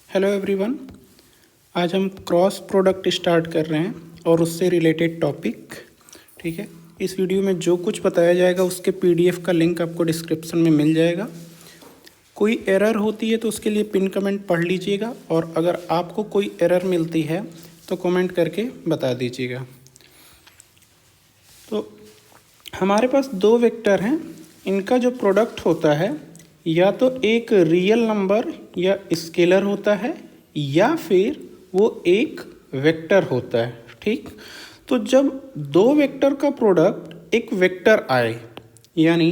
Hello everyone. आज हम cross product start कर रहे हैं और उससे रिलेटेड टॉपिक। ठीक है, इस वीडियो में जो कुछ बताया जाएगा उसके पीडीएफ का लिंक आपको डिस्क्रिप्शन में मिल जाएगा। कोई एरर होती है तो उसके लिए पिन कमेंट पढ़ लीजिएगा, और अगर आपको कोई एरर मिलती है तो कमेंट करके बता दीजिएगा। तो हमारे पास दो वेक्टर हैं, इनका जो प्रोडक्ट होता है या तो एक रियल नंबर या स्केलर होता है या फिर वो एक वेक्टर होता है। ठीक, तो जब दो वेक्टर का प्रोडक्ट एक वेक्टर आए, यानी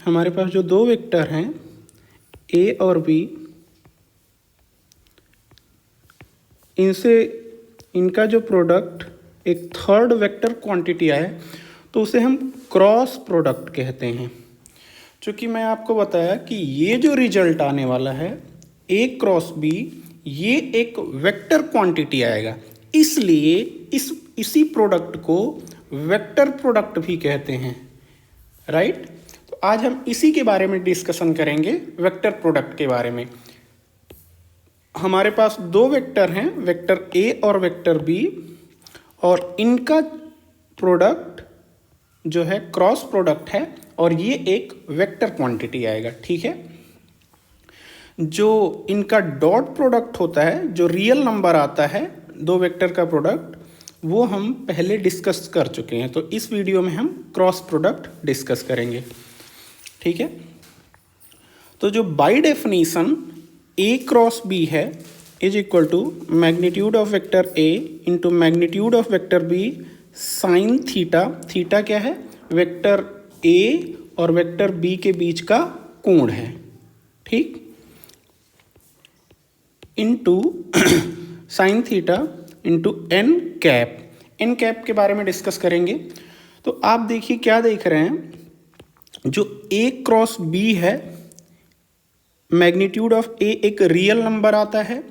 हमारे पास जो दो वेक्टर हैं ए और बी, इनका जो प्रोडक्ट एक थर्ड वेक्टर क्वांटिटी आए तो उसे हम क्रॉस प्रोडक्ट कहते हैं। चूँकि मैं आपको बताया कि ये जो रिजल्ट आने वाला है ए क्रॉस बी, ये एक वेक्टर क्वांटिटी आएगा, इसलिए इसी प्रोडक्ट को वेक्टर प्रोडक्ट भी कहते हैं। राइट, तो आज हम इसी के बारे में डिस्कशन करेंगे, वेक्टर प्रोडक्ट के बारे में। हमारे पास दो वेक्टर हैं, वेक्टर ए और वेक्टर बी, और इनका प्रोडक्ट जो है क्रॉस प्रोडक्ट है और ये एक वेक्टर क्वांटिटी आएगा। ठीक है, जो इनका डॉट प्रोडक्ट होता है, जो रियल नंबर आता है दो वेक्टर का प्रोडक्ट, वो हम पहले डिस्कस कर चुके हैं। तो इस वीडियो में हम क्रॉस प्रोडक्ट डिस्कस करेंगे। ठीक है, तो जो by definition a cross b है is equal to magnitude of vector a into magnitude of vector b sine theta. Theta क्या है? वेक्टर ए और वेक्टर बी के बीच का कोण है। ठीक, into sine theta into n cap. N cap के बारे में डिस्कस करेंगे। तो आप देखिए क्या देख रहे हैं, जो ए क्रॉस बी है, मैग्नीट्यूड ऑफ ए एक रियल नंबर आता है,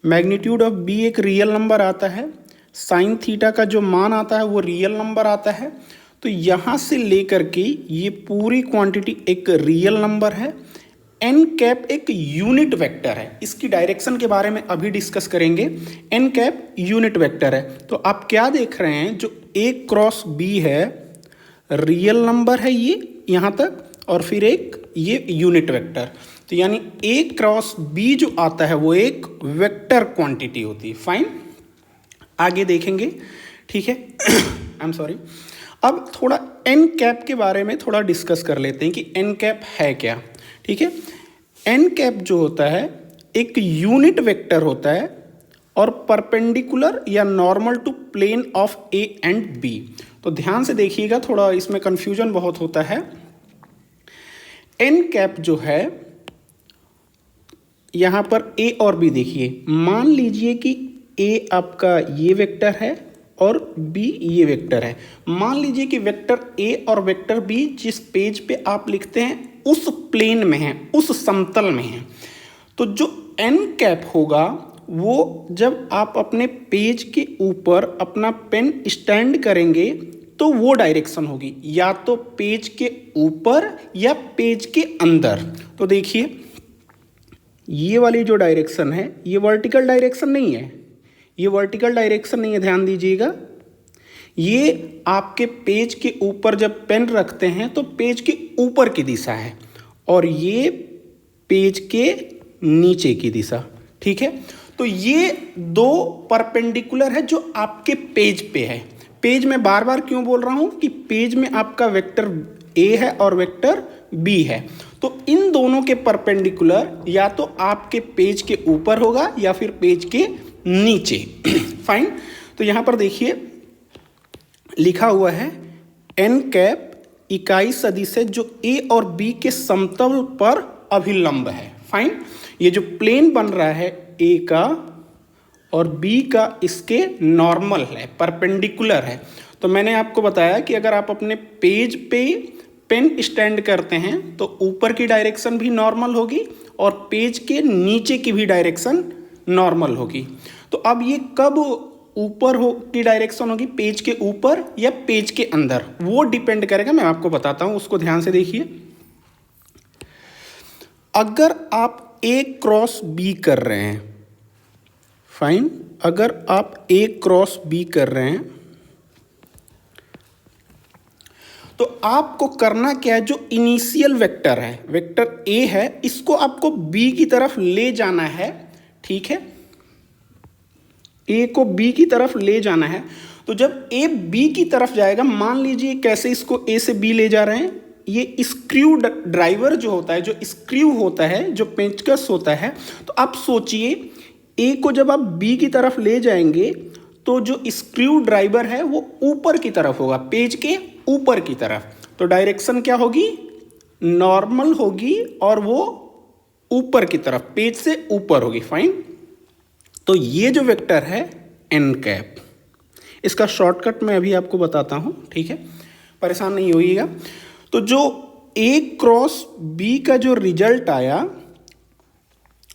मैग्नीट्यूड ऑफ बी एक रियल नंबर आता है, साइन थीटा का जो मान आता है वो रियल नंबर आता है। तो यहाँ से लेकर के ये पूरी क्वांटिटी एक रियल नंबर है। एन कैप एक यूनिट वेक्टर है, इसकी डायरेक्शन के बारे में अभी डिस्कस करेंगे। एन कैप यूनिट वेक्टर है। तो आप क्या देख रहे हैं, जो ए क्रॉस बी है रियल नंबर है ये यहाँ तक, और फिर एक ये यूनिट वेक्टर। तो यानी ए क्रॉस बी जो आता है वो एक वेक्टर क्वांटिटी होती है। फाइन, आगे देखेंगे। ठीक है, आई एम सॉरी। अब थोड़ा एन कैप के बारे में थोड़ा डिस्कस कर लेते हैं कि एन कैप है क्या। ठीक है, एन कैप जो होता है एक यूनिट वेक्टर होता है और परपेंडिकुलर या normal to plane of a and b. तो ध्यान से देखिएगा, थोड़ा इसमें कंफ्यूजन बहुत होता है। एन कैप जो है यहाँ पर ए और बी देखिए, मान लीजिए कि ए आपका ये वेक्टर है और बी ये वेक्टर है। मान लीजिए कि वेक्टर ए और वेक्टर बी जिस पेज पे आप लिखते हैं उस प्लेन में है, उस समतल में है। तो जो एन कैप होगा वो जब आप अपने पेज के ऊपर अपना पेन स्टैंड करेंगे तो वो डायरेक्शन होगी, या तो पेज के ऊपर या पेज के अंदर। तो देखिए ये वाली जो डायरेक्शन है ये वर्टिकल डायरेक्शन नहीं है, ये वर्टिकल डायरेक्शन नहीं है, ध्यान दीजिएगा। ये आपके पेज के ऊपर जब पेन रखते हैं तो पेज के ऊपर की दिशा है, और ये पेज के नीचे की दिशा। ठीक है, तो ये दो परपेंडिकुलर है जो आपके पेज पे है। पेज में बार बार क्यों बोल रहा हूं कि पेज में आपका वेक्टर ए है और वेक्टर बी है। तो इन दोनों के परपेंडिकुलर या तो आपके पेज के ऊपर होगा या फिर पेज के नीचे। फाइन, तो यहां पर देखिए लिखा हुआ है एन कैप इकाई सदिश है जो ए और बी के समतल पर अभिलंब है। फाइन, ये जो प्लेन बन रहा है ए का और बी का, इसके नॉर्मल है, परपेंडिकुलर है। तो मैंने आपको बताया कि अगर आप अपने पेज पे पेन स्टैंड करते हैं तो ऊपर की डायरेक्शन भी नॉर्मल होगी और पेज के नीचे की भी डायरेक्शन नॉर्मल होगी। तो अब ये कब ऊपर की डायरेक्शन होगी, पेज के ऊपर या पेज के अंदर, वो डिपेंड करेगा। मैं आपको बताता हूं, उसको ध्यान से देखिए। अगर आप ए क्रॉस बी कर रहे हैं फाइन। अगर आप ए क्रॉस बी कर रहे हैं तो आपको करना क्या है, जो इनिशियल वेक्टर है, वेक्टर ए है, इसको आपको बी की तरफ ले जाना है। ठीक है, ए को बी की तरफ ले जाना है। तो जब ए बी की तरफ जाएगा, मान लीजिए कैसे इसको ए से बी ले जा रहे हैं, ये स्क्रू ड्राइवर जो होता है, जो स्क्रू होता है, जो पेंचकस होता है, तो आप सोचिए ए को जब आप बी की तरफ ले जाएंगे तो जो स्क्रू ड्राइवर है वो ऊपर की तरफ होगा, पेज के ऊपर की तरफ। तो डायरेक्शन क्या होगी, नॉर्मल होगी और वो ऊपर की तरफ, पेज से ऊपर होगी। फाइन। तो ये जो वेक्टर है एन कैप, इसका शॉर्टकट मैं अभी आपको बताता हूं, ठीक है, परेशान नहीं होइएगा। तो जो ए क्रॉस बी का जो रिजल्ट आया,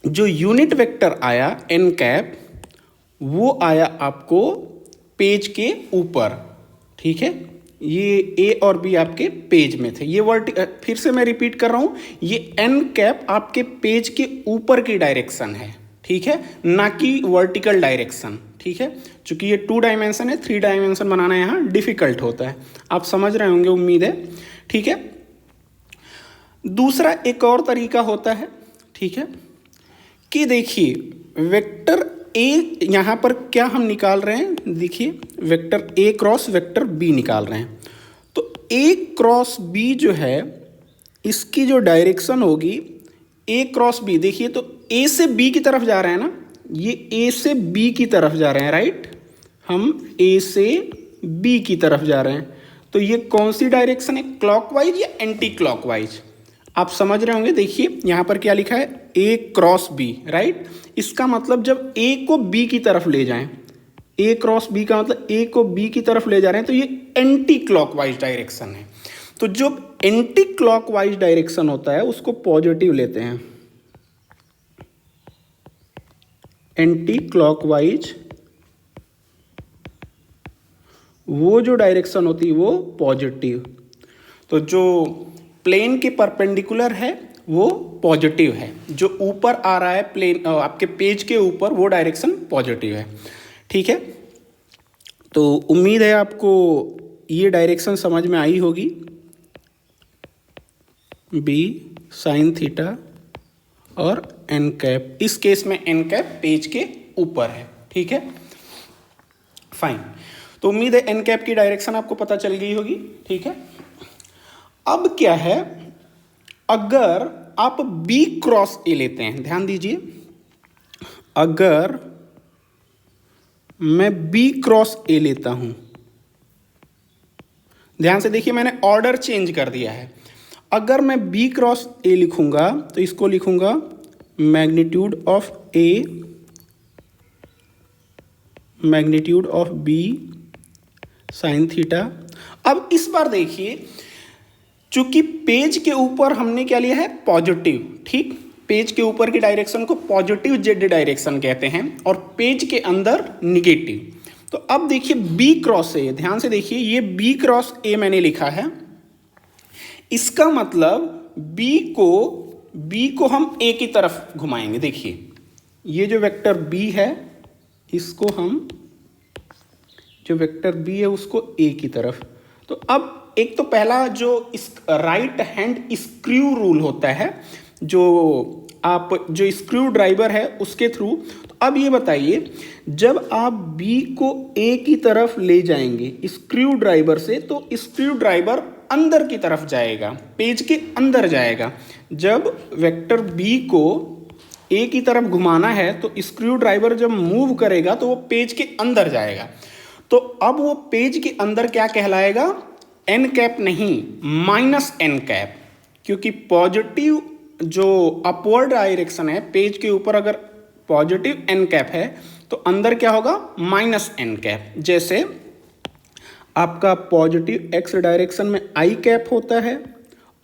जो यूनिट वेक्टर आया एन कैप, वो आया आपको पेज के ऊपर। ठीक है, ये ए और बी आपके पेज में थे। ये फिर से मैं रिपीट कर रहा हूं, ये एन कैप आपके पेज के ऊपर की डायरेक्शन है। ठीक है, ना कि वर्टिकल डायरेक्शन। ठीक है, चूंकि ये 2 डायमेंशन है, 3 डायमेंशन बनाना यहाँ डिफिकल्ट होता है, आप समझ रहे होंगे, उम्मीद है। ठीक है, दूसरा एक और तरीका होता है, ठीक है, कि देखिए वेक्टर ए यहाँ पर क्या हम निकाल रहे हैं, देखिए vector a cross vector b निकाल रहे हैं। तो ए क्रॉस बी जो है, इसकी जो डायरेक्शन होगी ए क्रॉस बी, देखिए तो ए से बी की तरफ जा रहे हैं ना, ये ए से बी की तरफ जा रहे हैं, राइट, हम ए से बी की तरफ जा रहे हैं। तो ये कौन सी डायरेक्शन है, क्लॉकवाइज या एंटी क्लॉकवाइज, आप समझ रहे होंगे। देखिए यहां पर क्या लिखा है, ए क्रॉस बी, राइट। इसका मतलब जब ए को बी की तरफ ले जाएं, ए क्रॉस बी का मतलब ए को बी की तरफ ले जा रहे हैं, तो ये एंटी क्लॉकवाइज डायरेक्शन है। तो जो एंटी क्लॉकवाइज डायरेक्शन होता है उसको पॉजिटिव लेते हैं, एंटी क्लॉकवाइज वो जो डायरेक्शन होती है वो पॉजिटिव। तो जो प्लेन के परपेंडिकुलर है वो पॉजिटिव है, जो ऊपर आ रहा है प्लेन आपके पेज के ऊपर, वो डायरेक्शन पॉजिटिव है। ठीक है, तो उम्मीद है आपको ये डायरेक्शन समझ में आई होगी, बी साइन थीटा और एन कैप। इस केस में एन कैप पेज के ऊपर है। ठीक है, फाइन। तो उम्मीद है एन कैप की डायरेक्शन आपको पता चल गई होगी। ठीक है, अब क्या है, अगर आप बी क्रॉस ए लेते हैं, ध्यान दीजिए, अगर मैं बी क्रॉस ए लेता हूं, ध्यान से देखिए मैंने ऑर्डर चेंज कर दिया है। अगर मैं बी क्रॉस ए लिखूंगा तो इसको लिखूंगा magnitude of A, magnitude of B sine theta. अब इस बार देखिए, चूंकि पेज के ऊपर हमने क्या लिया है, पॉजिटिव, ठीक, पेज के ऊपर की डायरेक्शन को पॉजिटिव जेड डायरेक्शन कहते हैं और पेज के अंदर निगेटिव। तो अब देखिए बी क्रॉस ए, ध्यान से देखिए, ये बी क्रॉस ए मैंने लिखा है, इसका मतलब बी को हम ए की तरफ घुमाएंगे। देखिए ये जो वेक्टर बी है, इसको हम, जो वेक्टर बी है उसको ए की तरफ। तो अब एक तो पहला जो इस राइट हैंड स्क्रू रूल होता है, जो आप जो स्क्रू ड्राइवर है उसके थ्रू। तो अब ये बताइए, जब आप बी को ए की तरफ ले जाएंगे स्क्रू ड्राइवर से, तो स्क्रू ड्राइवर अंदर की तरफ जाएगा, पेज के अंदर जाएगा। जब वेक्टर बी को ए की तरफ घुमाना है तो स्क्रू ड्राइवर जब मूव करेगा तो वो पेज के अंदर जाएगा। तो अब वो पेज के अंदर क्या कहलाएगा, एन कैप नहीं, माइनस एन कैप, क्योंकि पॉजिटिव जो अपवर्ड डायरेक्शन है पेज के ऊपर, अगर पॉजिटिव एन कैप है तो अंदर क्या होगा, माइनस एन कैप। जैसे आपका पॉजिटिव एक्स डायरेक्शन में आई कैप होता है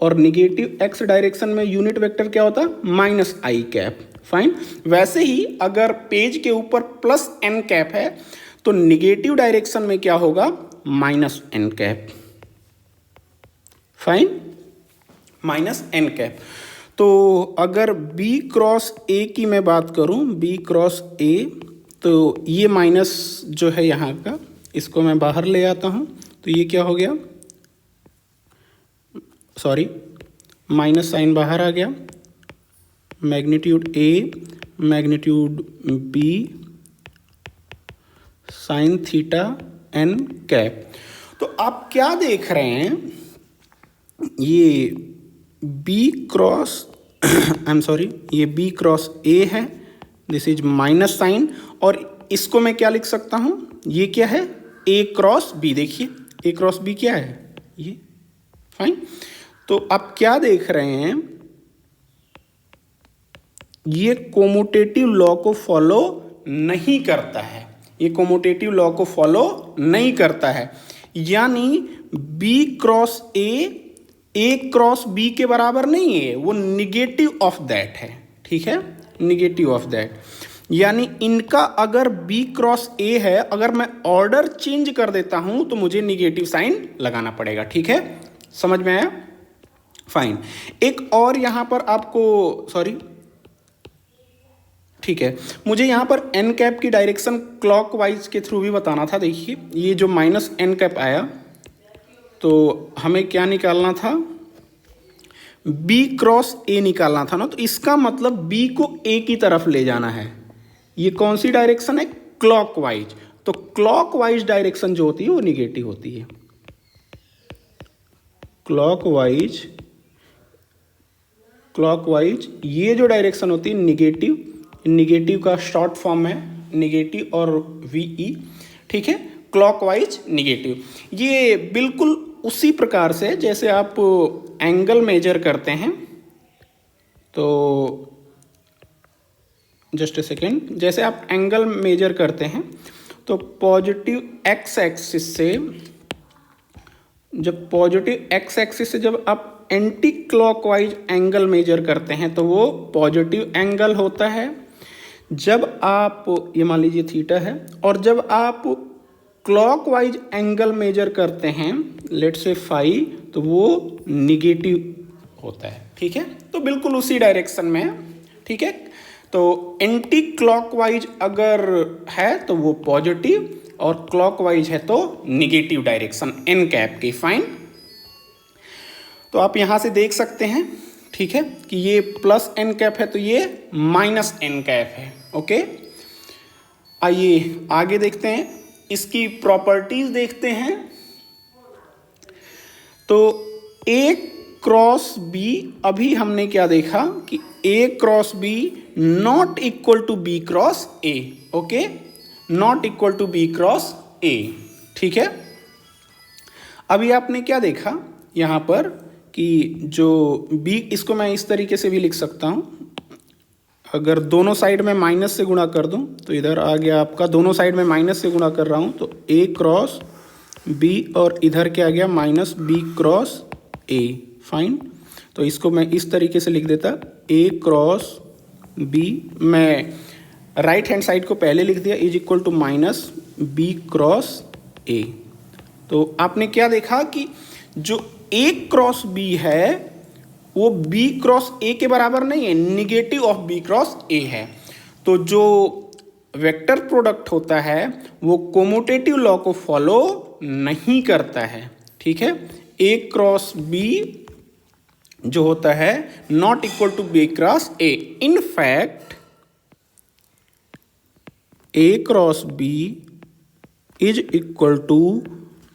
और निगेटिव एक्स डायरेक्शन में यूनिट वेक्टर क्या होता है, माइनस आई कैप। फाइन। वैसे ही अगर पेज के ऊपर प्लस एन कैप है तो निगेटिव डायरेक्शन में क्या होगा, minus n cap. Fine, minus n cap. तो अगर बी क्रॉस ए की मैं बात करूं, बी क्रॉस ए, तो ये माइनस जो है यहाँ का, इसको मैं बाहर ले आता हूँ, तो ये क्या हो गया, सॉरी माइनस साइन बाहर आ गया, magnitude a magnitude b sine theta N cap. तो आप क्या देख रहे हैं, ये b cross I am sorry, ये बी क्रॉस ए है, दिस इज माइनस साइन, और इसको मैं क्या लिख सकता हूं, ये क्या है, ए क्रॉस बी। देखिए ए क्रॉस बी क्या है, ये फाइन। तो आप क्या देख रहे हैं, ये कोमोटेटिव लॉ को फॉलो नहीं करता है, ये कोमोटेटिव लॉ को फॉलो नहीं करता है, यानी b cross a cross b के बराबर नहीं है, वो निगेटिव ऑफ दैट है, ठीक है, निगेटिव ऑफ दैट। यानी इनका अगर बी क्रॉस ए है, अगर मैं ऑर्डर चेंज कर देता हूं तो मुझे निगेटिव साइन लगाना पड़ेगा, ठीक है, समझ में आया, फाइन। एक और यहां पर आपको, सॉरी ठीक है, मुझे यहाँ पर एन कैप की डायरेक्शन क्लॉकवाइज के थ्रू भी बताना था। देखिए ये जो माइनस एन कैप आया, तो हमें क्या निकालना था, बी क्रॉस ए निकालना था ना, तो इसका मतलब बी को ए की तरफ ले जाना है। ये कौन सी डायरेक्शन है, क्लॉकवाइज। तो क्लॉकवाइज डायरेक्शन जो होती है वो निगेटिव होती है, क्लॉकवाइज ये जो डायरेक्शन होती है निगेटिव, निगेटिव का शॉर्ट फॉर्म है निगेटिव और वीई, ठीक है, क्लॉकवाइज निगेटिव। ये बिल्कुल उसी प्रकार से जैसे आप एंगल मेजर करते हैं, तो जस्ट ए सेकेंड, जैसे आप एंगल मेजर करते हैं तो पॉजिटिव एक्स एक्सिस से, जब पॉजिटिव एक्स एक्सिस से जब आप एंटी क्लॉकवाइज एंगल मेजर करते हैं तो वो पॉजिटिव एंगल होता है। जब आप, ये मान लीजिए थीटा है, और जब आप क्लॉकवाइज एंगल मेजर करते हैं लेट्स से फाई, तो वो निगेटिव होता है, ठीक है, तो बिल्कुल उसी डायरेक्शन में है, ठीक है। तो एंटी क्लॉकवाइज अगर है तो वो पॉजिटिव, और क्लॉकवाइज है तो निगेटिव डायरेक्शन एन कैप की, फाइन। तो आप यहां से देख सकते हैं, ठीक है, कि ये प्लस एन कैप है तो ये माइनस एन कैप है, ओके। आइए आगे देखते हैं, इसकी प्रॉपर्टीज देखते हैं। तो ए क्रॉस बी, अभी हमने क्या देखा कि a cross b not equal to b cross a, okay, not equal to b cross a, ठीक है। अभी आपने क्या देखा यहां पर कि जो बी, इसको मैं इस तरीके से भी लिख सकता हूं, अगर दोनों साइड में माइनस से गुणा कर दूं तो इधर आ गया आपका, दोनों साइड में माइनस से गुणा कर रहा हूं तो ए क्रॉस बी, और इधर क्या आ गया minus b cross a, fine. तो इसको मैं इस तरीके से लिख देता, ए क्रॉस बी, मैं राइट हैंड साइड को पहले लिख दिया, is equal to minus b cross a. तो आपने क्या देखा कि जो ए क्रॉस बी है वो बी क्रॉस ए के बराबर नहीं है, negative of b cross a है। तो जो वेक्टर प्रोडक्ट होता है वो कोमोटेटिव लॉ को फॉलो नहीं करता है, ठीक है। ए क्रॉस बी जो होता है not equal to b cross a, in fact a cross b is equal to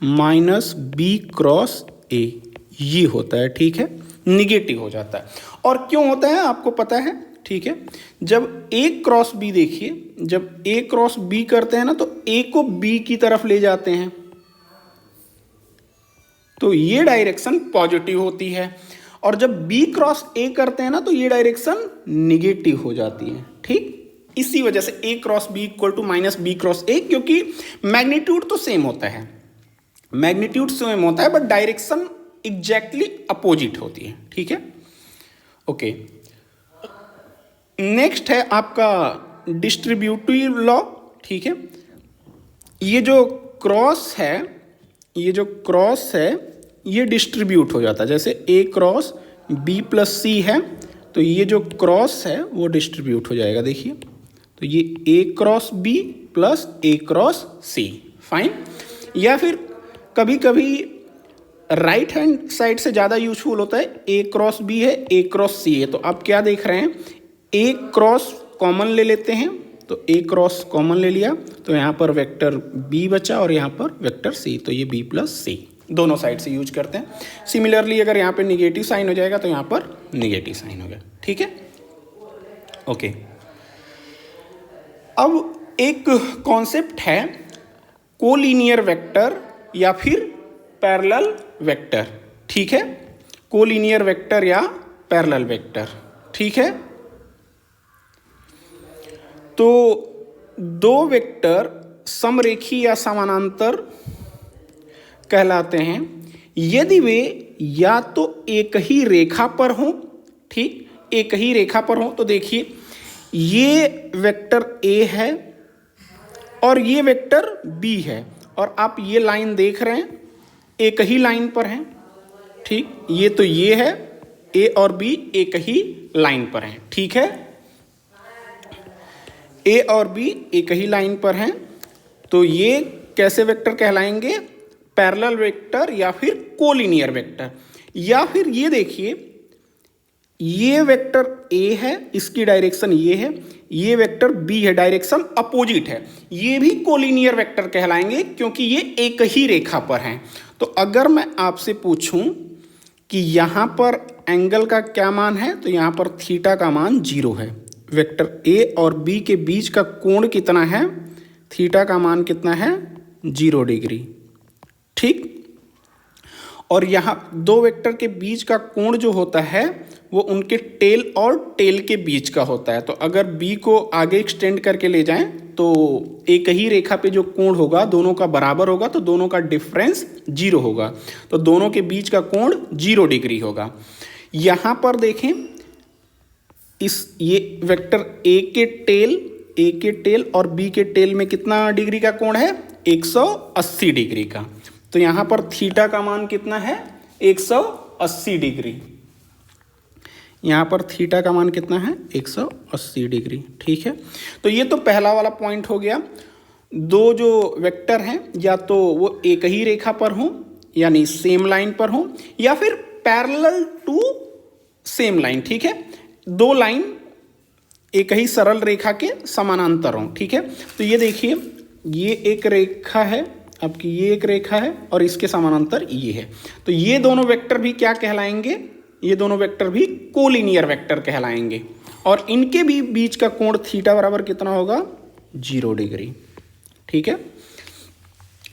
minus b cross a, ये होता है, ठीक है, निगेटिव हो जाता है। और क्यों होता है आपको पता है, ठीक है। जब ए क्रॉस बी, देखिए जब ए क्रॉस बी करते हैं ना तो ए को बी की तरफ ले जाते हैं, तो ये डायरेक्शन पॉजिटिव होती है, और जब बी क्रॉस ए करते हैं ना तो ये डायरेक्शन निगेटिव हो जाती है, ठीक। इसी वजह से a cross B equal to minus b cross a, क्योंकि मैग्नीट्यूड तो सेम होता है, मैग्नीट्यूड सेम होता है, बट डायरेक्शन एग्जैक्टली अपोजिट होती है, ठीक है, ओके। नेक्स्ट है आपका डिस्ट्रीब्यूटिव लॉ, ठीक है। ये जो क्रॉस है, ये जो क्रॉस है ये डिस्ट्रीब्यूट हो जाता है, जैसे ए क्रॉस बी प्लस सी है तो ये जो क्रॉस है वो डिस्ट्रीब्यूट हो जाएगा, देखिए। तो ये a cross B plus A cross C, fine. या फिर कभी कभी राइट हैंड साइड से ज़्यादा यूजफुल होता है, ए क्रॉस बी है, ए क्रॉस सी है। तो आप क्या देख रहे हैं, ए क्रॉस कॉमन ले लेते हैं, तो ए क्रॉस कॉमन ले लिया, तो यहाँ पर वेक्टर बी बचा और यहाँ पर वेक्टर सी, तो ये बी प्लस सी दोनों साइड से यूज करते हैं। सिमिलरली अगर यहाँ पे निगेटिव साइन हो जाएगा तो यहाँ पर निगेटिव साइन हो गया, ठीक है, ओके। अब एक कॉन्सेप्ट है कोलिनियर वेक्टर या फिर पैरेलल वेक्टर, ठीक है, कोलिनियर वेक्टर या पैरेलल वेक्टर, ठीक है। तो दो वेक्टर समरेखी या समानांतर कहलाते हैं यदि वे या तो एक ही रेखा पर हों, ठीक, एक ही रेखा पर हों। तो देखिए ये वेक्टर ए है और ये वेक्टर बी है, और आप ये लाइन देख रहे हैं एक ही लाइन पर हैं, ठीक, ये तो ये है, ए और बी एक ही लाइन पर हैं, ठीक है, ए और बी एक ही लाइन पर हैं। तो ये कैसे वेक्टर कहलाएंगे, पैरेलल वेक्टर या फिर कोलिनियर वेक्टर। या फिर ये देखिए ये वेक्टर ए है, इसकी डायरेक्शन ये है, ये वेक्टर बी है, डायरेक्शन अपोजिट है, ये भी कोलिनियर वेक्टर कहलाएंगे क्योंकि ये एक ही रेखा पर हैं। तो अगर मैं आपसे पूछूं कि यहाँ पर एंगल का क्या मान है, तो यहाँ पर थीटा का मान 0 है। वेक्टर ए और बी के बीच का कोण कितना है, थीटा का मान कितना है, 0 डिग्री, ठीक। और यहाँ दो वेक्टर के बीच का कोण जो होता है वो उनके टेल और टेल के बीच का होता है। तो अगर बी को आगे एक्सटेंड करके ले जाएं तो एक ही रेखा पे जो कोण होगा दोनों का बराबर होगा, तो दोनों का डिफरेंस 0 होगा, तो दोनों के बीच का कोण 0 डिग्री होगा। यहाँ पर देखें इस ये वेक्टर ए के टेल और बी के टेल में कितना डिग्री का कोण है, 180 डिग्री का। तो यहाँ पर थीटा का मान कितना है, 180 डिग्री। यहाँ पर थीटा का मान कितना है, 180 डिग्री, ठीक है। तो ये तो पहला वाला पॉइंट हो गया। दो जो वेक्टर हैं या तो वो एक ही रेखा पर हों यानी सेम लाइन पर हों, या फिर पैरेलल टू सेम लाइन, ठीक है, दो लाइन एक ही सरल रेखा के समानांतर हों, ठीक है। तो ये देखिए ये एक रेखा है आपकी, ये एक रेखा है और इसके समानांतर ये है। तो ये दोनों वेक्टर भी क्या कहलाएंगे, ये दोनों वेक्टर भी कोलिनियर वेक्टर कहलाएंगे, और इनके भी बीच का कोण थीटा बराबर कितना होगा, 0 डिग्री, ठीक है।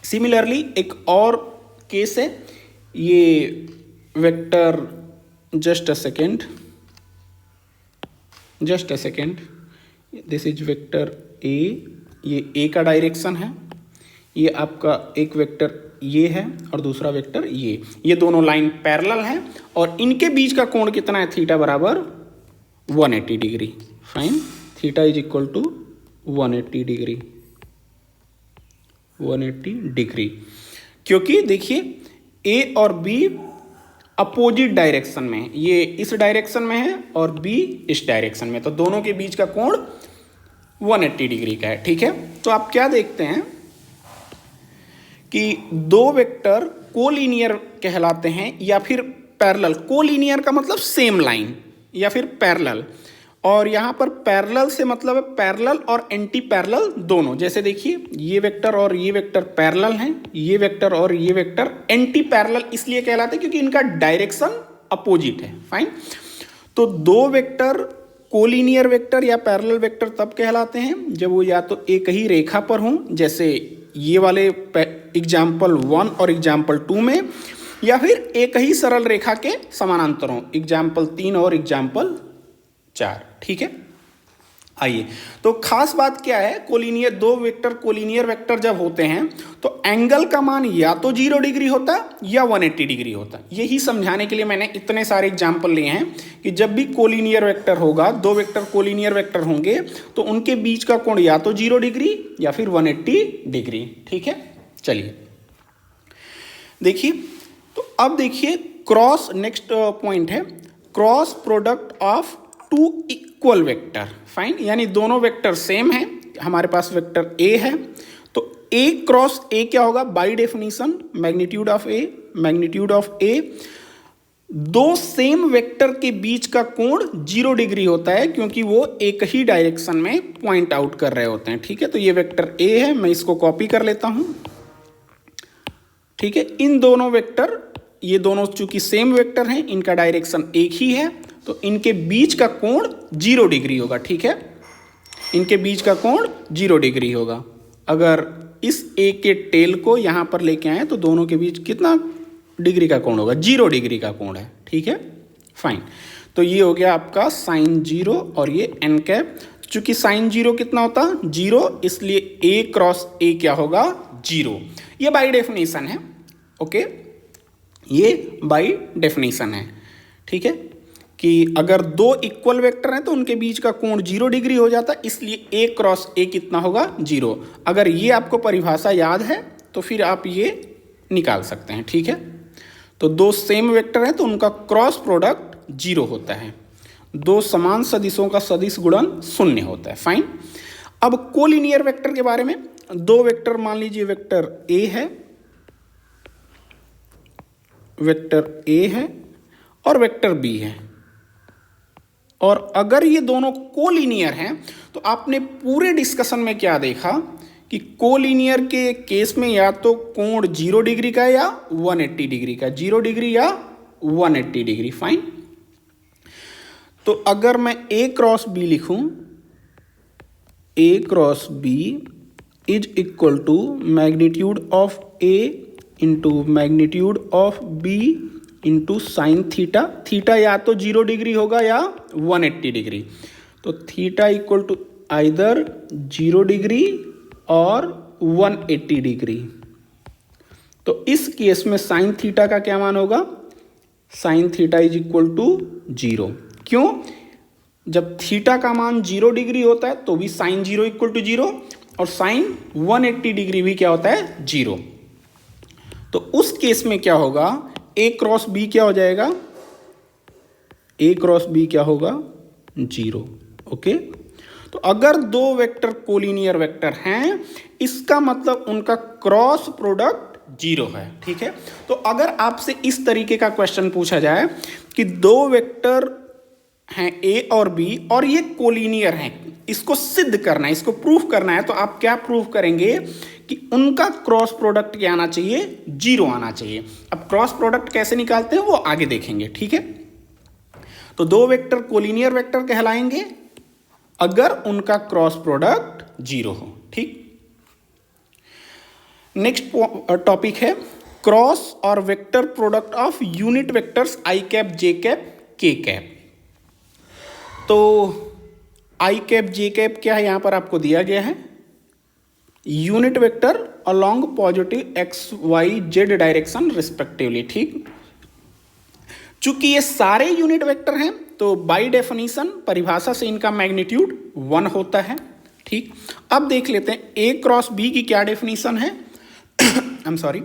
सिमिलरली एक और केस है, ये vector just a second, this is vector A, ये ए का डायरेक्शन है, ये आपका एक वेक्टर ये है और दूसरा वेक्टर ये दोनों लाइन पैरेलल हैं और इनके बीच का कोण कितना है, थीटा बराबर 180 degree, fine. Theta is equal to 180 degree, 180 degree, क्योंकि देखिए ए और बी अपोजिट डायरेक्शन में है, ये इस डायरेक्शन में है और बी इस डायरेक्शन में, तो दोनों के बीच का कोण 180 डिग्री का है, ठीक है। तो आप क्या देखते हैं कि दो वेक्टर कोलिनियर कहलाते हैं या फिर पैरेलल। कोलिनियर का मतलब सेम लाइन या फिर पैरेलल, और यहाँ पर पैरेलल से मतलब है पैरेलल और एंटी पैरेलल दोनों। जैसे देखिए ये वेक्टर और ये वेक्टर पैरेलल हैं, ये वेक्टर और ये वेक्टर एंटी पैरेलल इसलिए कहलाते हैं क्योंकि इनका डायरेक्शन अपोजिट है, फाइन। तो दो वेक्टर कोलिनियर वेक्टर या पैरेलल वेक्टर तब कहलाते हैं जब वो या तो एक ही रेखा पर हों, जैसे ये वाले एग्जाम्पल 1 और एग्जाम्पल 2 में, या फिर एक ही सरल रेखा के समानांतर हों, एग्जाम्पल 3 और एग्जाम्पल 4, ठीक है। आइए, तो खास बात क्या है, कोलिनियर दो वेक्टर कोलिनियर वेक्टर जब होते हैं तो एंगल का मान या तो 0 डिग्री होता या 180 डिग्री होता। यही समझाने के लिए मैंने इतने सारे एग्जाम्पल लिए हैं कि जब भी कोलिनियर वेक्टर होगा, दो वेक्टर कोलिनियर वेक्टर होंगे तो उनके बीच का कोण या तो 0 डिग्री या फिर 180 डिग्री, ठीक है। चलिए देखिए, तो अब देखिए क्रॉस, नेक्स्ट पॉइंट है cross product of two equal vector, fine, यानी दोनों वेक्टर सेम है, हमारे पास वेक्टर ए है, तो ए क्रॉस ए क्या होगा, by definition magnitude of A, magnitude of a, दो सेम वेक्टर के बीच का कोण 0 डिग्री होता है क्योंकि वो एक ही डायरेक्शन में पॉइंट आउट कर रहे होते हैं, ठीक है। तो ये वेक्टर ए है, मैं इसको कॉपी कर लेता हूं, ठीक है। इन दोनों वेक्टर, ये दोनों चूंकि सेम वेक्टर हैं, इनका डायरेक्शन एक ही है, तो इनके बीच का कोण 0 डिग्री होगा, ठीक है। इनके बीच का कोण 0 डिग्री होगा। अगर इस ए के टेल को यहां पर लेके आए तो दोनों के बीच कितना डिग्री का कोण होगा, 0 डिग्री का कोण है, ठीक है, फाइन। तो ये हो गया आपका साइन 0 और ये एन कैप। चूंकि साइन 0 कितना होता है, 0, इसलिए ए क्रॉस ए क्या होगा, 0। ये बाय डेफिनेशन है, ओके, ये बाय डेफिनेशन है, ठीक है, कि अगर दो इक्वल वेक्टर हैं तो उनके बीच का कोण 0 डिग्री हो जाता है, इसलिए ए क्रॉस ए कितना होगा, 0। अगर ये आपको परिभाषा याद है तो फिर आप ये निकाल सकते हैं, ठीक है। तो दो सेम वेक्टर हैं तो उनका क्रॉस प्रोडक्ट 0 होता है, दो समान सदिशों का सदिश गुणन 0 होता है, फाइन। अब कोलिनियर वेक्टर के बारे में, दो वेक्टर मान लीजिए वेक्टर ए है, वेक्टर ए है और वेक्टर बी है, और अगर ये दोनों कोलिनियर हैं तो आपने पूरे डिस्कशन में क्या देखा कि कोलिनियर के केस में या तो कोण 0 डिग्री का या 180 डिग्री का, 0 डिग्री या 180 डिग्री, फाइन। तो अगर मैं ए क्रॉस बी लिखूं, a cross b is equal to magnitude of A into magnitude of b into sine theta, theta या तो 0 डिग्री होगा या 180 डिग्री, तो theta equal to either 0 degree or 180 degree. तो इस केस में साइन थीटा का क्या मान होगा, sine theta is equal to 0। क्यों, जब थीटा का मान 0 डिग्री होता है तो भी साइन 0 इक्वल टू 0 और साइन 180 डिग्री भी क्या होता है, 0। तो उस केस में क्या होगा, ए क्रॉस बी क्या हो जाएगा, ए क्रॉस बी क्या होगा, 0, ओके। तो अगर दो वेक्टर कोलिनियर वेक्टर हैं, इसका मतलब उनका क्रॉस प्रोडक्ट 0 है, ठीक है। तो अगर आपसे इस तरीके का क्वेश्चन पूछा जाए कि दो वेक्टर हैं ए और बी और ये कोलिनियर हैं, इसको सिद्ध करना है, इसको प्रूफ करना है, तो आप क्या प्रूफ करेंगे कि उनका क्रॉस प्रोडक्ट क्या आना चाहिए, 0 आना चाहिए। अब क्रॉस प्रोडक्ट कैसे निकालते हैं वो आगे देखेंगे, ठीक है। तो दो वेक्टर कोलिनियर वेक्टर कहलाएंगे अगर उनका क्रॉस प्रोडक्ट 0 हो, ठीक। नेक्स्ट टॉपिक है क्रॉस और vector product of unit vectors I cap, J cap, के कैप। तो आई कैप, जे कैप क्या है, यहां पर आपको दिया गया है unit vector along positive x y z direction respectively, ठीक। चूंकि ये सारे यूनिट वेक्टर हैं तो बाय डेफिनेशन परिभाषा से इनका मैग्नीट्यूड 1 होता है, ठीक। अब देख लेते हैं ए क्रॉस बी की क्या डेफिनेशन है, I am sorry,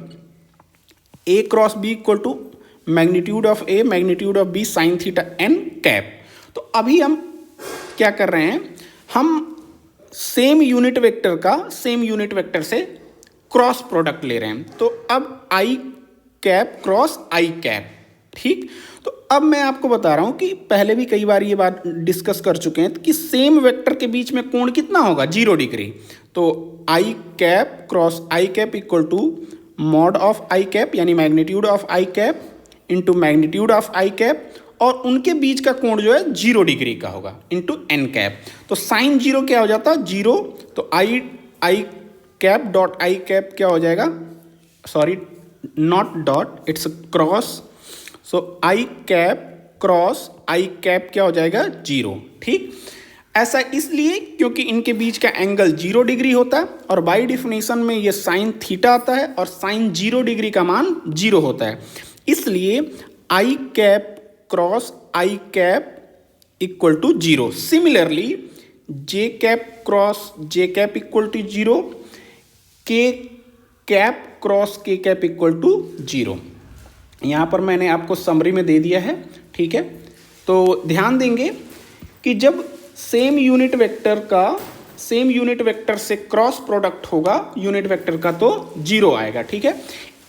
a cross B equal to magnitude of A magnitude of B sine theta N cap. तो अभी हम क्या कर रहे हैं, हम सेम यूनिट वेक्टर का सेम यूनिट वेक्टर से क्रॉस प्रोडक्ट ले रहे हैं। तो अब i cap cross i cap, ठीक। तो अब मैं आपको बता रहा हूं कि पहले भी कई बार ये बात डिस्कस कर चुके हैं कि सेम वेक्टर के बीच में कोण कितना होगा, 0 डिग्री। तो i cap cross i cap equal to mod of i cap यानी magnitude of i cap into magnitude of i cap, और उनके बीच का कोण जो है 0 डिग्री का होगा इंटू एन कैप। तो साइन 0 क्या हो जाता है, 0। तो i cap dot I cap क्या हो जाएगा, sorry not dot, it's cross, so I cap cross i cap क्या हो जाएगा, 0, ठीक। ऐसा इसलिए क्योंकि इनके बीच का एंगल 0 डिग्री होता है और बाय डेफिनेशन में ये साइन थीटा आता है और साइन 0 डिग्री का मान 0 होता है, इसलिए i cap cross i cap equal to 0। Similarly j cap cross j cap equal to 0, k cap cross k cap equal to 0। यहाँ पर मैंने आपको समरी में दे दिया है, ठीक है। तो ध्यान देंगे कि जब सेम यूनिट वेक्टर से क्रॉस प्रोडक्ट होगा यूनिट वेक्टर का तो 0 आएगा, ठीक है।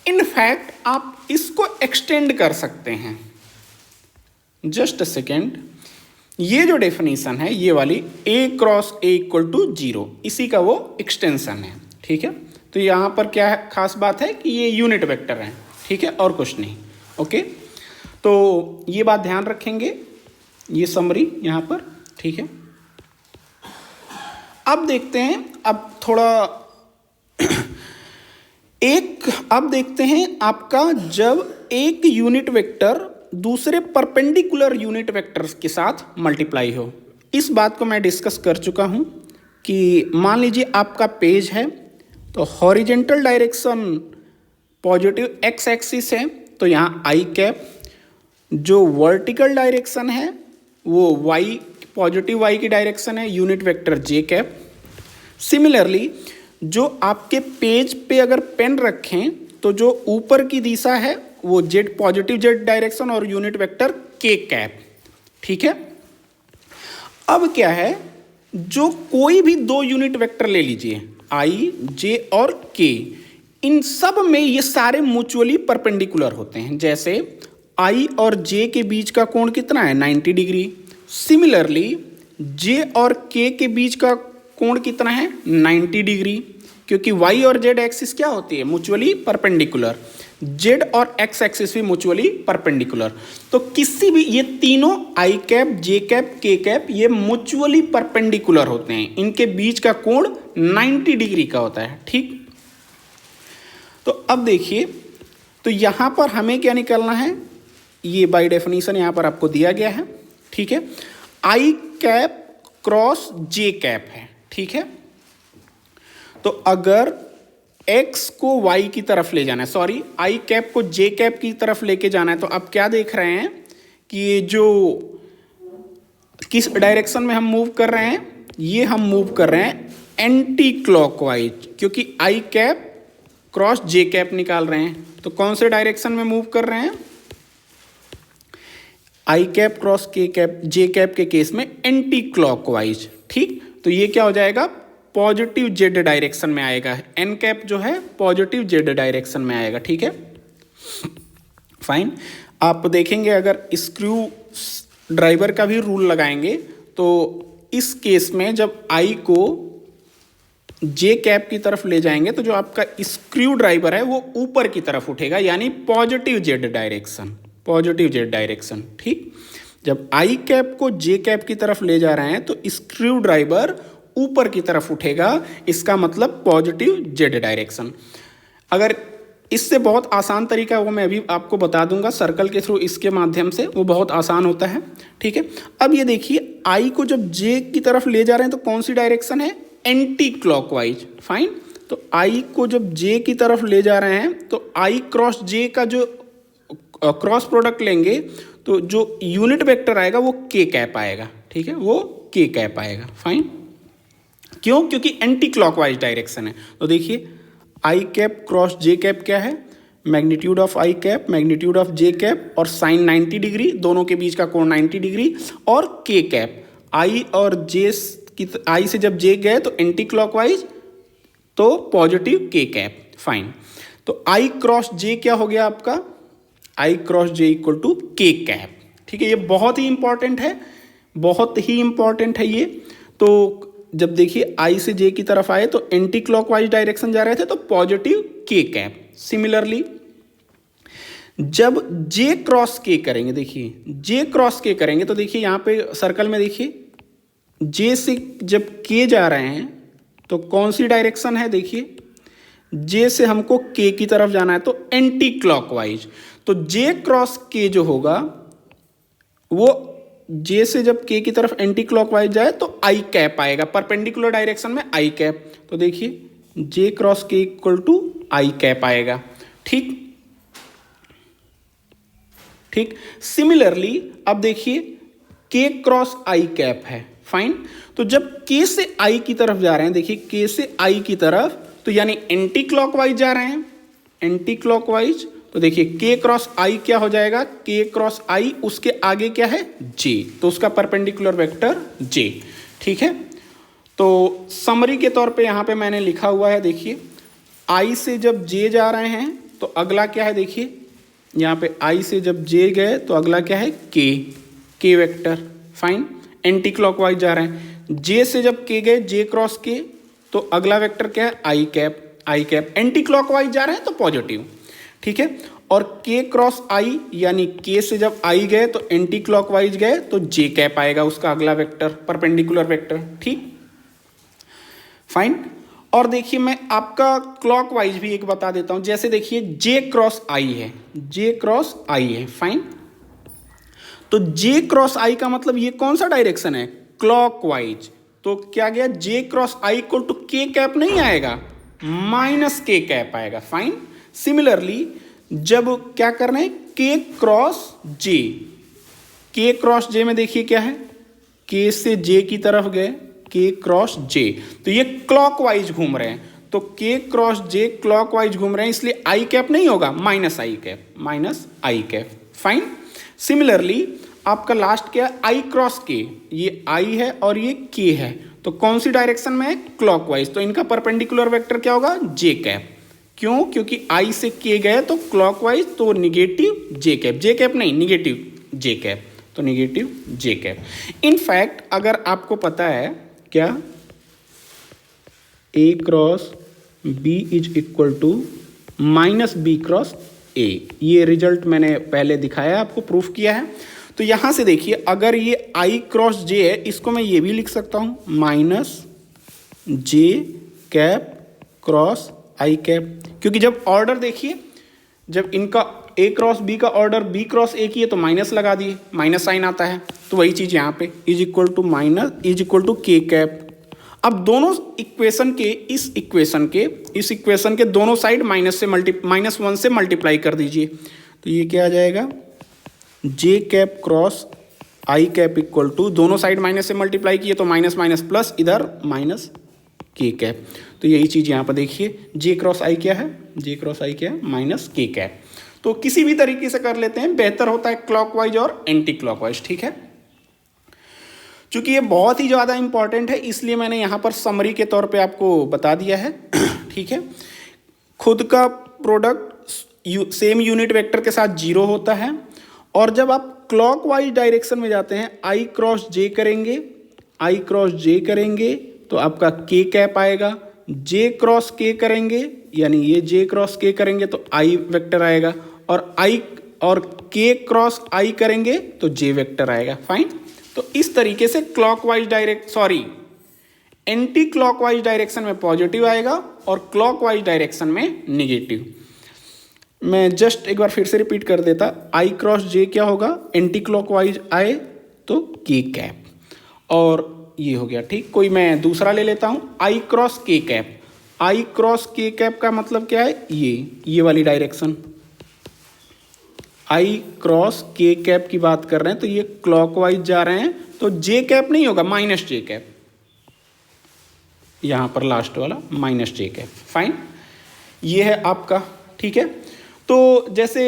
इनफैक्ट आप इसको एक्सटेंड कर सकते हैं, जस्ट अ सेकेंड। ये जो डेफिनेशन है ये वाली A cross A equal to 0, इसी का वो एक्सटेंशन है, ठीक है। तो यहाँ पर क्या है खास बात है कि ये यूनिट वेक्टर है, ठीक है, और कुछ नहीं। ओके, तो ये बात ध्यान रखेंगे, ये समरी यहाँ पर, ठीक है। अब देखते हैं, अब थोड़ा अब देखते हैं आपका जब एक यूनिट वेक्टर दूसरे परपेंडिकुलर यूनिट वेक्टर के साथ मल्टीप्लाई हो। इस बात को मैं डिस्कस कर चुका हूँ कि मान लीजिए आपका पेज है, तो horizontal direction positive x axis है, तो यहाँ आई कैप, जो वर्टिकल डायरेक्शन है वो वाई, पॉजिटिव वाई की डायरेक्शन है, यूनिट वेक्टर जे कैप। सिमिलरली जो आपके पेज पे अगर पेन रखें तो जो ऊपर की दिशा है वो जेड, पॉजिटिव जेड डायरेक्शन और यूनिट वेक्टर के कैप, ठीक है। अब क्या है, जो कोई भी दो यूनिट वेक्टर ले लीजिए आई, जे और के, इन सब में ये सारे म्यूचुअली परपेंडिकुलर होते हैं। जैसे आई और जे के बीच का कोण कितना है 90 डिग्री। सिमिलरली जे और के बीच का कोण कितना है 90 डिग्री, क्योंकि वाई और जेड एक्सिस क्या होती है म्यूचुअली परपेंडिकुलर, जेड और एक्स एक्सिस भी म्यूचुअली परपेंडिकुलर। तो किसी भी ये तीनों आई कैप, जे कैप, के कैप ये म्यूचुअली परपेंडिकुलर होते हैं, इनके बीच का कोण 90 डिग्री का होता है, ठीक। तो अब देखिए, तो यहां पर हमें क्या निकालना है, ये बाय डेफिनेशन यहां पर आपको दिया गया है, ठीक है। आई कैप क्रॉस जे कैप है, ठीक है। तो अगर x को y की तरफ ले जाना है, सॉरी आई कैप को जे कैप की तरफ लेके जाना है, तो आप क्या देख रहे हैं कि ये जो किस डायरेक्शन में हम मूव कर रहे हैं, ये हम मूव कर रहे हैं एंटी क्लॉकवाइज, क्योंकि आई कैप क्रॉस जे कैप निकाल रहे हैं। तो कौन से डायरेक्शन में मूव कर रहे हैं, आई कैप क्रॉस के कैप, जे कैप के केस में एंटी क्लॉकवाइज, ठीक। तो ये क्या हो जाएगा, पॉजिटिव जेड डायरेक्शन में आएगा, एन कैप जो है पॉजिटिव जेड डायरेक्शन में आएगा, ठीक है, फाइन। आप देखेंगे अगर स्क्रू ड्राइवर का भी रूल लगाएंगे तो इस केस में जब आई को जे कैप की तरफ ले जाएंगे तो जो आपका स्क्रू ड्राइवर है वो ऊपर की तरफ उठेगा, यानी positive Z direction, positive Z direction, ठीक। जब आई कैप को जे कैप की तरफ ले जा रहे हैं तो स्क्रू ड्राइवर ऊपर की तरफ उठेगा, इसका मतलब पॉजिटिव जेड डायरेक्शन। अगर इससे बहुत आसान तरीका वो मैं अभी आपको बता दूंगा सर्कल के थ्रू, इसके माध्यम से वो बहुत आसान होता है, ठीक है। अब ये देखिए, आई को जब जे की तरफ ले जा रहे हैं तो कौन सी डायरेक्शन है, एंटी क्लॉकवाइज, फाइन। तो आई को जब जे की तरफ ले जा रहे हैं तो आई क्रॉस जे का जो क्रॉस प्रोडक्ट लेंगे तो जो यूनिट वेक्टर आएगा वो के कैप आएगा, ठीक है, वो के कैप आएगा, फाइन। क्यों, क्योंकि एंटी क्लॉकवाइज डायरेक्शन है। तो देखिए आई कैप क्रॉस जे कैप क्या है, magnitude of i cap, magnitude of J cap और साइन 90 डिग्री, दोनों के बीच का कोण 90 डिग्री, और के कैप आई और जे की, आई से जब जे गए तो एंटी क्लॉकवाइज, तो पॉजिटिव के कैप, फाइन। तो आई क्रॉस जे क्या हो गया आपका, आई क्रॉस जे इक्वल टू के कैप, ठीक है। ये बहुत ही इंपॉर्टेंट है, बहुत ही इंपॉर्टेंट है ये। तो जब देखिए आई से जे की तरफ आए तो एंटी क्लॉकवाइज डायरेक्शन जा रहे थे, तो पॉजिटिव के कैप। सिमिलरली जब जे क्रॉस के करेंगे, देखिए जे क्रॉस के करेंगे तो देखिए यहाँ पे सर्कल में देखिए जे से जब के जा रहे हैं तो कौन सी डायरेक्शन है, देखिए जे से हमको के की तरफ जाना है तो एंटी क्लॉकवाइज। तो जे क्रॉस के जो होगा वो जे से जब के की तरफ एंटी क्लॉकवाइज जाए तो आई कैप आएगा, परपेंडिकुलर डायरेक्शन में आई कैप। तो देखिए जे क्रॉस के इक्वल टू आई कैप आएगा, ठीक ठीक। सिमिलरली अब देखिए के क्रॉस आई कैप है, फाइन। तो जब के से आई की तरफ जा रहे हैं, देखिए के से आई की तरफ, तो यानी एंटी क्लॉकवाइज जा रहे हैं, एंटी क्लॉकवाइज, तो देखिए k क्रॉस i क्या हो जाएगा, k क्रॉस i उसके आगे क्या है j, तो उसका परपेंडिकुलर वेक्टर j। ठीक है, तो समरी के तौर पे यहाँ पे मैंने लिखा हुआ है, देखिए i से जब j जा रहे हैं तो अगला क्या है, देखिए यहाँ पे i से जब j गए तो अगला क्या है k vector. Fine, anti clockwise जा रहे हैं, j से जब k गए j क्रॉस k तो अगला वेक्टर क्या है i कैप, एंटी क्लॉकवाइज जा रहे हैं तो पॉजिटिव। ठीक है, और k क्रॉस i यानी k से जब i गए तो एंटी क्लॉकवाइज गए तो j कैप आएगा उसका अगला वेक्टर, परपेंडिकुलर वेक्टर। ठीक, फाइन। और देखिए मैं आपका क्लॉकवाइज भी एक बता देता हूं, जैसे देखिए j क्रॉस i है, j क्रॉस i है। फाइन, तो j क्रॉस i का मतलब ये कौन सा डायरेक्शन है, क्लॉकवाइज। तो क्या गया, j cross i equal to k cap नहीं आएगा, माइनस k कैप आएगा। फाइन, सिमिलरली जब क्या करना है k क्रॉस j में देखिए क्या है, k से j की तरफ गए k क्रॉस j, तो ये क्लॉकवाइज घूम रहे हैं, तो k क्रॉस j क्लॉकवाइज घूम रहे हैं, इसलिए i कैप नहीं होगा, minus i cap. Fine, similarly आपका लास्ट क्या है i क्रॉस k, ये i है और ये k है, तो कौन सी डायरेक्शन में है, क्लॉकवाइज, तो इनका परपेंडिकुलर वेक्टर क्या होगा j कैप। क्यों, क्योंकि i से k गए तो क्लॉकवाइज, तो निगेटिव j कैप नहीं निगेटिव j कैप, तो निगेटिव j कैप। इनफैक्ट अगर आपको पता है क्या, a cross b is equal to minus b cross a, ये रिजल्ट मैंने पहले दिखाया आपको, प्रूफ किया है। तो यहां से देखिए अगर ये i क्रॉस j है, इसको मैं ये भी लिख सकता हूं minus j cap cross i cap, क्योंकि जब ऑर्डर देखिए, जब इनका a क्रॉस b का ऑर्डर b क्रॉस a की है तो माइनस लगा दिए, माइनस साइन आता है, तो वही चीज यहाँ पे is equal to k cap. अब दोनों इक्वेशन के इस इक्वेशन के दोनों साइड -1 से मल्टीप्लाई कर दीजिए, तो ये क्या आ जाएगा, j cap cross i cap equal to, दोनों साइड माइनस से मल्टीप्लाई किए तो माइनस माइनस प्लस, इधर माइनस k कैप। तो यही चीज यहाँ पर देखिए j क्रॉस i क्या है, माइनस k कैप। तो किसी भी तरीके से कर लेते हैं, बेहतर होता है क्लॉकवाइज और एंटी क्लॉकवाइज। ठीक है, चूंकि ये बहुत ही ज़्यादा इंपॉर्टेंट है इसलिए मैंने यहाँ पर समरी के तौर पे आपको बता दिया है। ठीक है, खुद का प्रोडक्ट सेम यूनिट वेक्टर के साथ 0 होता है, और जब आप क्लॉकवाइज डायरेक्शन में जाते हैं i क्रॉस j करेंगे तो आपका k कैप आएगा, j क्रॉस k करेंगे यानी ये j क्रॉस k करेंगे तो i वेक्टर आएगा, और k क्रॉस i करेंगे तो j वेक्टर आएगा। फाइन, तो इस तरीके से एंटी क्लॉकवाइज डायरेक्शन में पॉजिटिव आएगा और क्लॉकवाइज डायरेक्शन में निगेटिव। मैं जस्ट एक बार फिर से रिपीट कर देता, i क्रॉस j क्या होगा, एंटी क्लॉकवाइज आए तो k कैप, और ये हो गया। ठीक, कोई मैं दूसरा ले लेता हूं, i क्रॉस k कैप का मतलब क्या है, ये वाली direction, i cross k cap की बात कर रहे हैं, तो ये क्लॉकवाइज जा रहे हैं तो j कैप नहीं होगा, माइनस j कैप, यहां पर लास्ट वाला माइनस j कैप। फाइन, ये है आपका। ठीक है, तो जैसे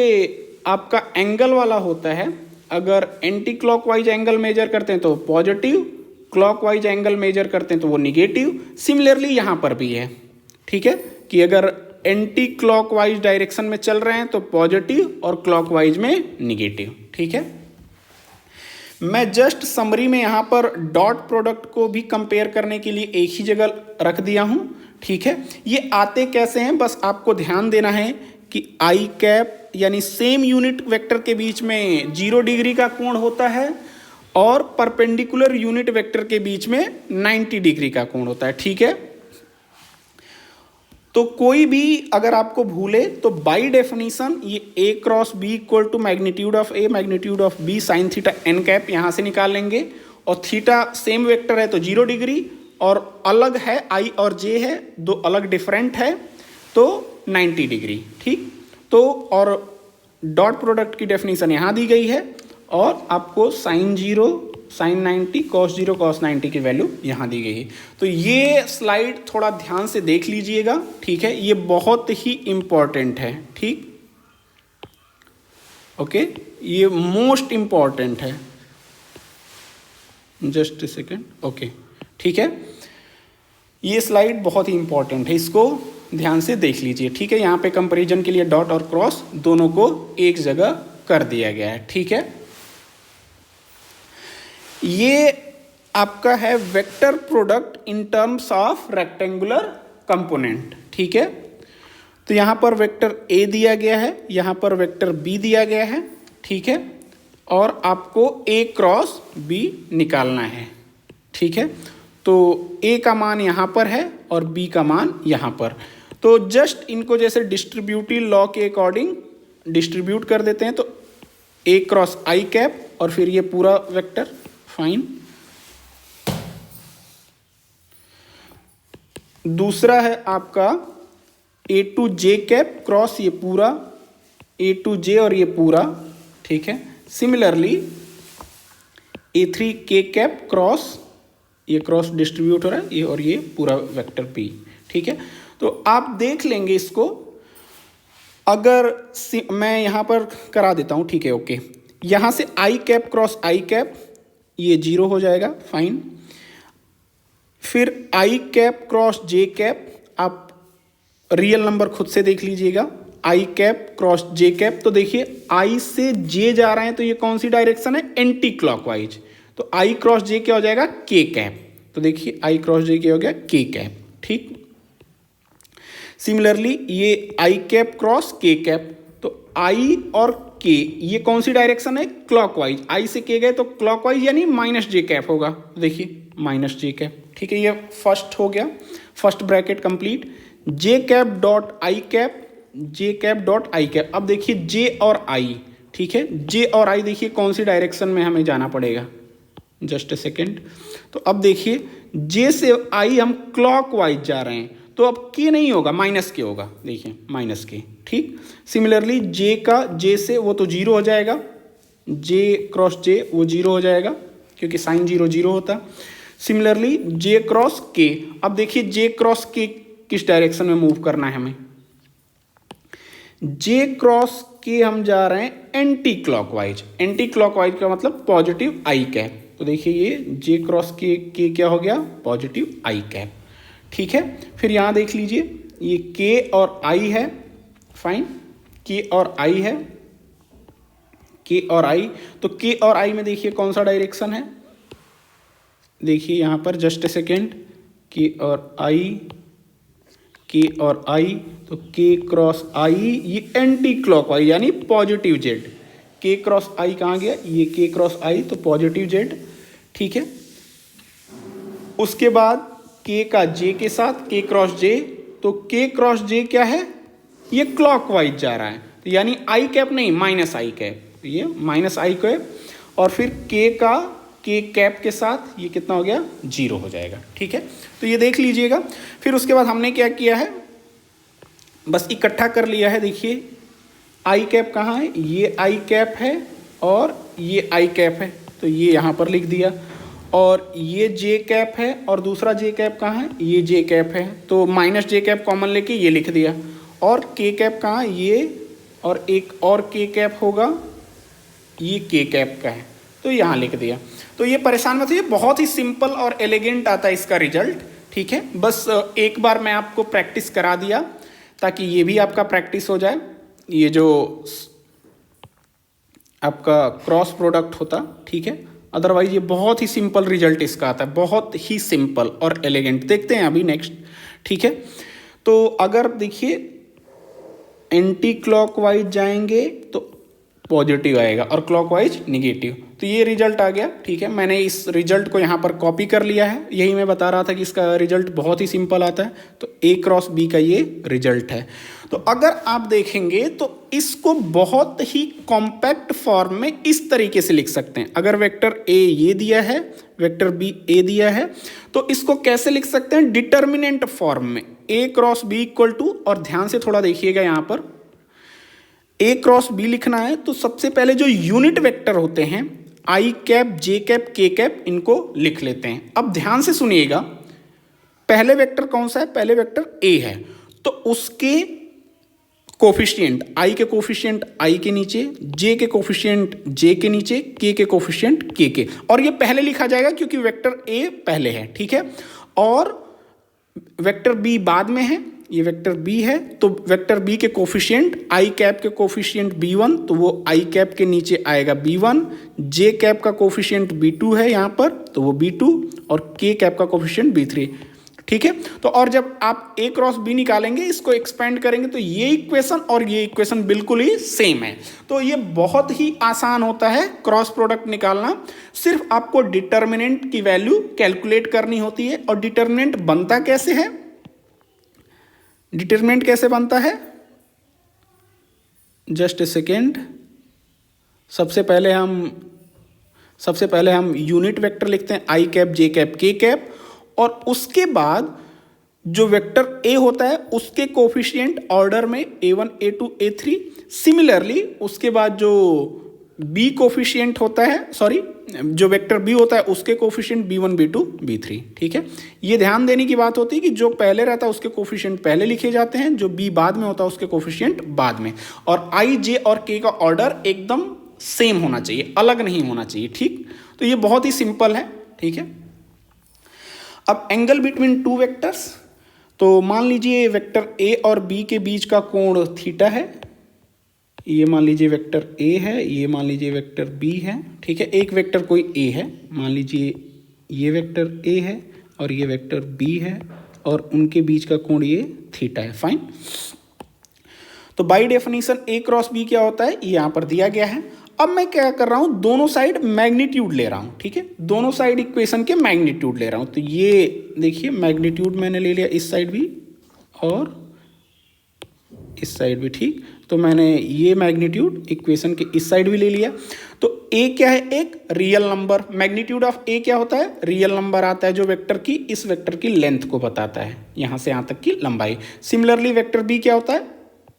आपका एंगल वाला होता है, अगर एंटी क्लॉकवाइज एंगल मेजर करते हैं तो पॉजिटिव, क्लॉकवाइज एंगल मेजर करते हैं तो वो निगेटिव। सिमिलरली यहां पर भी है, ठीक है, कि अगर एंटी क्लॉकवाइज डायरेक्शन में चल रहे हैं तो पॉजिटिव और क्लॉकवाइज में निगेटिव। ठीक है, मैं जस्ट समरी में यहाँ पर डॉट प्रोडक्ट को भी कंपेयर करने के लिए एक ही जगह रख दिया हूँ। ठीक है, ये आते कैसे हैं, बस आपको ध्यान देना है कि i कैप यानी सेम यूनिट वेक्टर के बीच में 0 डिग्री का कोण होता है और परपेंडिकुलर यूनिट वेक्टर के बीच में 90 डिग्री का कोण होता है। ठीक है, तो कोई भी अगर आपको भूले तो बाय डेफिनेशन ये a cross b equal to magnitude of a magnitude of b sine theta n cap यहाँ से निकाल लेंगे, और थीटा सेम वेक्टर है तो 0 डिग्री, और अलग है i और j है, दो अलग डिफरेंट है तो 90 डिग्री। ठीक, तो और डॉट प्रोडक्ट की डेफिनेशन यहाँ दी गई है, और आपको साइन 0 साइन 90 कॉस 0 कॉस 90 की वैल्यू यहाँ दी गई है। तो ये स्लाइड थोड़ा ध्यान से देख लीजिएगा। ठीक है, ये बहुत ही इंपॉर्टेंट है। ठीक, ओके, ये मोस्ट इम्पॉर्टेंट है। Just a second. ओके, ठीक है, ये स्लाइड बहुत ही इंपॉर्टेंट है, इसको ध्यान से देख लीजिए। ठीक है, यहाँ पे कंपैरिजन के लिए डॉट और क्रॉस दोनों को एक जगह कर दिया गया है। ठीक है, ये आपका है vector product in terms of rectangular component. ठीक है, तो यहाँ पर वेक्टर ए दिया गया है, यहाँ पर वेक्टर बी दिया गया है। ठीक है, और आपको ए क्रॉस बी निकालना है। ठीक है, तो ए का मान यहाँ पर है और बी का मान यहाँ पर। तो जस्ट इनको जैसे डिस्ट्रीब्यूटिव लॉ के अकॉर्डिंग डिस्ट्रीब्यूट कर देते हैं, तो ए क्रॉस आई कैप और फिर ये पूरा वेक्टर। फाइन। दूसरा है आपका ए टू जे कैप क्रॉस ये पूरा ए टू जे और ये पूरा। ठीक है, सिमिलरली ए थ्री के कैप क्रॉस ये क्रॉस डिस्ट्रीब्यूट हो रहा है ये और ये पूरा वेक्टर पी। ठीक है, तो आप देख लेंगे इसको, अगर मैं यहाँ पर करा देता हूँ। ठीक है, ओके, यहाँ से आई कैप क्रॉस आई कैप ये 0 हो जाएगा। फाइन। फिर आई कैप क्रॉस जे कैप, आप रियल नंबर खुद से देख लीजिएगा। आई कैप क्रॉस जे कैप, तो देखिए आई से जे जा रहे हैं तो ये कौन सी डायरेक्शन है, एंटी क्लॉकवाइज। तो आई क्रॉस जे क्या हो जाएगा, के कैप। तो देखिए आई क्रॉस जे क्या हो गया, के कैप। ठीक। सिमिलरली ये आई कैप क्रॉस के कैप, तो आई और के ये कौन सी डायरेक्शन है, क्लॉकवाइज। आई से के गए तो क्लॉकवाइज यानी माइनस जे कैप होगा। देखिए माइनस जे कैप। ठीक है, ये फर्स्ट हो गया, first bracket complete. J cap dot I cap, J cap dot I cap. अब देखिए जे और आई। ठीक है, जे और आई देखिए कौन सी डायरेक्शन में हमें जाना पड़ेगा। Just a second. तो अब देखिए जे से आई हम क्लॉकवाइज जा रहे हैं, तो अब के नहीं होगा, माइनस के होगा। देखिए माइनस के। ठीक। सिमिलरली जे का जे से वो तो 0 हो जाएगा, जे क्रॉस जे वो 0 हो जाएगा क्योंकि साइन 0 0 होता। सिमिलरली जे क्रॉस के, अब देखिए जे क्रॉस के किस डायरेक्शन में मूव करना है हमें, जे क्रॉस के हम जा रहे हैं एंटी क्लॉकवाइज। एंटी क्लॉकवाइज का मतलब पॉजिटिव आई कैप। तो देखिए ये जे क्रॉस के क्या हो गया, पॉजिटिव आई कैप। ठीक है, फिर यहाँ देख लीजिए ये के और आई है। फाइन, के और आई है, के और आई। तो के और आई में देखिए कौन सा डायरेक्शन है, देखिए यहाँ पर जस्ट ए सेकेंड, के और आई, के और आई। तो के क्रॉस आई ये एंटी क्लॉकवाइज यानी पॉजिटिव जेड। के क्रॉस आई कहाँ गया, ये के क्रॉस आई तो पॉजिटिव जेड। ठीक है, उसके बाद के का जे के साथ के क्रॉस जे, तो के क्रॉस जे क्या है, ये क्लॉकवाइज जा रहा है, तो यानी आई कैप नहीं माइनस आई कैप, ये माइनस आई कैप। और फिर के का के कैप के साथ ये कितना हो गया, 0 हो जाएगा। ठीक है, तो ये देख लीजिएगा। फिर उसके बाद हमने क्या किया है, बस इकट्ठा कर लिया है। देखिए आई कैप कहाँ है, ये आई कैप है और ये आई कैप है, तो ये यहाँ पर लिख दिया। और ये जे कैप है और दूसरा जे कैप कहाँ है, ये जे कैप है, तो माइनस जे कैप कॉमन लेके ये लिख दिया। और के कैप कहाँ, ये और एक और के कैप होगा, ये के कैप का है, तो यहाँ लिख दिया। तो ये परेशान मत होइए, बहुत ही सिंपल और एलिगेंट आता है इसका रिजल्ट। ठीक है, बस एक बार मैं आपको प्रैक्टिस करा दिया ताकि ये भी आपका प्रैक्टिस हो जाए। ये जो आपका क्रॉस प्रोडक्ट होता, ठीक है, अदरवाइज ये बहुत ही सिंपल रिजल्ट इसका आता है, बहुत ही सिंपल और एलिगेंट। देखते हैं अभी नेक्स्ट। ठीक है, तो अगर देखिए एंटी क्लॉकवाइज जाएंगे तो पॉजिटिव आएगा और क्लॉकवाइज निगेटिव, तो ये रिजल्ट आ गया। ठीक है, मैंने इस रिजल्ट को यहाँ पर कॉपी कर लिया है, यही मैं बता रहा था कि इसका रिजल्ट बहुत ही सिंपल आता है। तो ए क्रॉस बी का ये रिजल्ट है। तो अगर आप देखेंगे तो इसको बहुत ही कॉम्पैक्ट फॉर्म में इस तरीके से लिख सकते हैं। अगर वेक्टर ए ये दिया है, वेक्टर बी ए दिया है, तो इसको कैसे लिख सकते हैं, डिटर्मिनेंट फॉर्म में, ए क्रॉस बी इक्वल टू, और ध्यान से थोड़ा देखिएगा यहाँ पर ए क्रॉस बी लिखना है तो सबसे पहले जो यूनिट वेक्टर होते हैं आई कैप, जे कैप, के कैप, इनको लिख लेते हैं। अब ध्यान से सुनिएगा, पहले वेक्टर कौन सा है, पहले वेक्टर ए है, तो उसके कोफिशिएंट, आई के कोफिशिएंट आई के नीचे, जे के कोफिशिएंट जे के नीचे, के कोफिशिएंट के, और ये पहले लिखा जाएगा क्योंकि वेक्टर ए पहले है, ठीक है। और वेक्टर बी बाद में है, ये वेक्टर बी है, तो वेक्टर बी के कोफिशिएंट आई कैप के कोफिशिएंट b1, तो वो आई कैप के नीचे आएगा b1, जे कैप का कोफिशिएंट b2 है यहाँ पर, तो वो b2, और के कैप का कोफिशिएंट b3, ठीक है। तो और जब आप a क्रॉस b निकालेंगे, इसको एक्सपेंड करेंगे, तो ये इक्वेशन और ये इक्वेशन बिल्कुल ही सेम है। तो ये बहुत ही आसान होता है क्रॉस प्रोडक्ट निकालना, सिर्फ आपको डिटर्मिनेंट की वैल्यू कैलकुलेट करनी होती है। और डिटर्मिनेंट बनता कैसे है, डिटर्मिनेंट कैसे बनता है, जस्ट ए सेकेंड। सबसे पहले हम यूनिट वेक्टर लिखते हैं आई कैप जे कैप के कैप, और उसके बाद जो वेक्टर ए होता है उसके कोफिशिएंट ऑर्डर में a1 a2 a3। सिमिलरली उसके बाद जो बी कोफिशिएंट होता है, सॉरी जो वेक्टर बी होता है उसके कोफिशिएंट b1 b2 b3, ठीक है। ये ध्यान देने की बात होती है कि जो पहले रहता है उसके कोफिशिएंट पहले लिखे जाते हैं, जो बी बाद में होता है उसके कोफिशिएंट बाद में, और आई जे और के का ऑर्डर एकदम सेम होना चाहिए, अलग नहीं होना चाहिए, ठीक। तो ये बहुत ही सिंपल है, ठीक है। अब एंगल बिटवीन टू वेक्टर्स, तो मान लीजिए वेक्टर ए और बी के बीच का कोण थीटा है, ये मान लीजिए वेक्टर ए है, ये मान लीजिए वेक्टर बी है, ठीक है। एक वेक्टर कोई ए है, मान लीजिए ये वेक्टर ए है और ये वेक्टर बी है, और उनके बीच का कोण ये थीटा है, फाइन। तो by definition A cross B क्या होता है, ये यहाँ पर दिया गया है। अब मैं क्या कर रहा हूँ, दोनों साइड मैग्नीट्यूड ले रहा हूँ, ठीक है, दोनों साइड इक्वेशन के मैग्नीट्यूड ले रहा हूँ। तो ये देखिए मैग्नीट्यूड मैंने ले लिया इस साइड भी और इस साइड भी, ठीक। तो मैंने ये मैग्नीट्यूड इक्वेशन के इस साइड भी ले लिया। तो ए क्या है, एक रियल नंबर, मैग्नीट्यूड ऑफ ए क्या होता है, रियल नंबर आता है जो वेक्टर की इस वेक्टर की लेंथ को बताता है, यहाँ से यहाँ तक की लंबाई। सिमिलरली वेक्टर बी क्या होता है,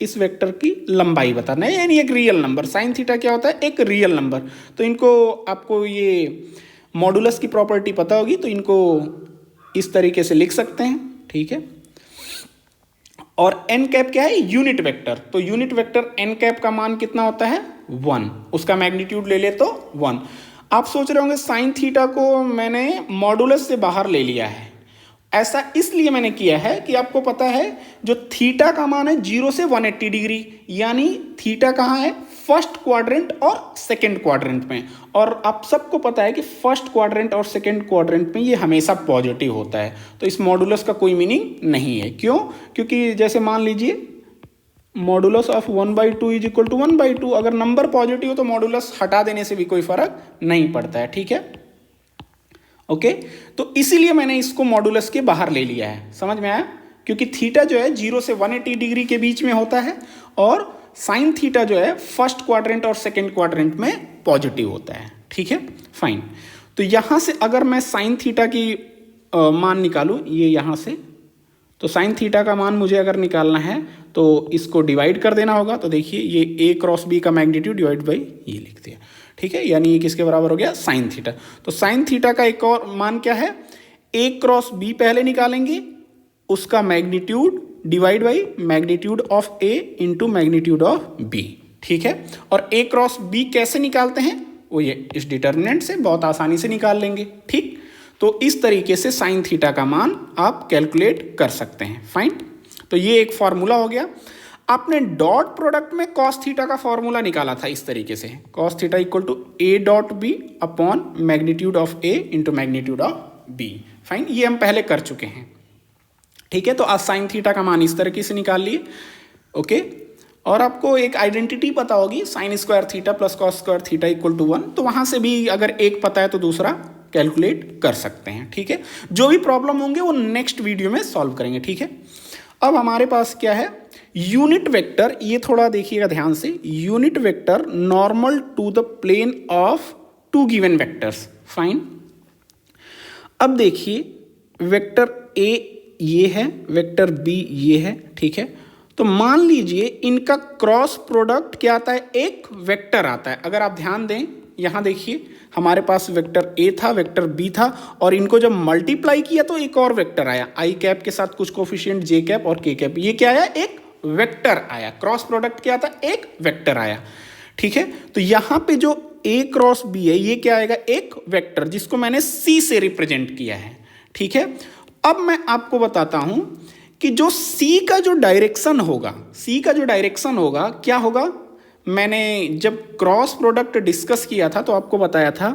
इस वेक्टर की लंबाई बताना है, यानी एक रियल नंबर। साइन थीटा क्या होता है, एक रियल नंबर। तो इनको आपको ये मॉडुलस की प्रॉपर्टी पता होगी, तो इनको इस तरीके से लिख सकते हैं, ठीक है। और एन कैप क्या है, यूनिट वेक्टर। तो यूनिट वेक्टर एन कैप का मान कितना होता है, 1, उसका मैग्नीट्यूड ले ले तो 1। आप सोच रहे होंगे साइन थीटा को मैंने मॉडुलस से बाहर ले लिया है, ऐसा इसलिए मैंने किया है कि आपको पता है जो थीटा का मान है 0 से 180 डिग्री, यानी थीटा कहाँ है, फर्स्ट क्वाड्रेंट और सेकंड क्वाड्रेंट में। और आप सबको पता है कि फर्स्ट क्वाड्रेंट और सेकंड क्वाड्रेंट में ये हमेशा पॉजिटिव होता है, तो इस मॉडुलस का कोई मीनिंग नहीं है। क्यों, क्योंकि जैसे मान लीजिए modulus of 1/2 is equal to 1/2, अगर नंबर पॉजिटिव हो तो मॉडुलस हटा देने से भी कोई फर्क नहीं पड़ता है, ठीक है, ओके। तो इसीलिए मैंने इसको मॉडुलस के बाहर ले लिया है, समझ में आया, क्योंकि थीटा जो है 0 से 180 डिग्री के बीच में होता है, और साइन थीटा जो है फर्स्ट क्वाड्रेंट और सेकंड क्वाड्रेंट में पॉजिटिव होता है, ठीक है, फाइन। तो यहाँ से अगर मैं साइन थीटा की मान निकालूँ, ये यहाँ से, तो साइन थीटा का मान मुझे अगर निकालना है तो इसको डिवाइड कर देना होगा। तो देखिए ये ए क्रॉस बी का मैग्नीट्यूड डिवाइड बाई ये लिख दिया, ठीक है, यानी ये किसके बराबर हो गया, साइन थीटा। तो साइन थीटा का एक और मान क्या है, ए क्रॉस बी पहले निकालेंगे, उसका magnitude divide by magnitude of A into magnitude of B, ठीक है। और ए क्रॉस बी कैसे निकालते हैं, वो ये इस डिटर्मिनेंट से बहुत आसानी से निकाल लेंगे, ठीक। तो इस तरीके से साइन थीटा का मान आप कैलकुलेट कर सकते हैं, फाइन। तो ये एक फॉर्मूला हो गया। आपने डॉट प्रोडक्ट में कॉस थीटा का फॉर्मूला निकाला था इस तरीके से, cos theta equal to A dot B upon magnitude of A into magnitude of B, fine. ये हम पहले कर चुके हैं, ठीक है। तो आज साइन थीटा का मान इस तरीके से निकाल लिए, ओके। और आपको एक आइडेंटिटी पता होगी, sine square theta plus cos square theta equal to 1, तो वहां से भी अगर एक पता है तो दूसरा कैलकुलेट कर सकते हैं, ठीक है। जो भी प्रॉब्लम होंगे वो नेक्स्ट वीडियो में सॉल्व करेंगे, ठीक है। अब हमारे पास क्या है, यूनिट वेक्टर, ये थोड़ा देखिएगा ध्यान से, unit vector normal to the plane of two given vectors, fine. अब देखिए वेक्टर ए ये है, वेक्टर बी ये है, ठीक है। तो मान लीजिए इनका क्रॉस प्रोडक्ट क्या आता है, एक वेक्टर आता है। अगर आप ध्यान दें, यहाँ देखिए हमारे पास वेक्टर ए था, वेक्टर बी था, और इनको जब मल्टीप्लाई किया तो एक और वेक्टर आया, आई कैप के साथ कुछ कोफिशिएंट जे कैप और के कैप, ये क्या आया, एक वेक्टर आया, क्रॉस प्रोडक्ट क्या था, एक वेक्टर आया। ठीक है, तो यहां पे जो A क्रॉस B है ये क्या आएगा, एक वेक्टर जिसको मैंने C से रिप्रेजेंट किया है। ठीक है, अब मैं आपको बताता हूं कि जो C का जो डायरेक्शन होगा, C का जो डायरेक्शन होगा क्या होगा। मैंने जब क्रॉस प्रोडक्ट डिस्कस किया था तो आपको बताया था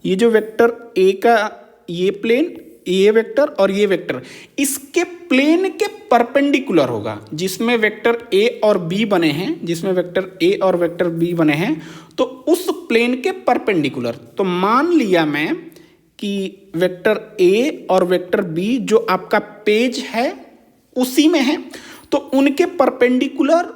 ये जो वेक्टर A का ये प्लेन, ये वेक्टर और ये वेक्टर इसके प्लेन के परपेंडिकुलर होगा, जिसमें वेक्टर A और B बने हैं, जिसमें वेक्टर A और वेक्टर B बने हैं, तो उस प्लेन के परपेंडिकुलर। तो मान लिया मैं कि वेक्टर A और वेक्टर B जो आपका पेज है उसी में है, तो उनके परपेंडिकुलर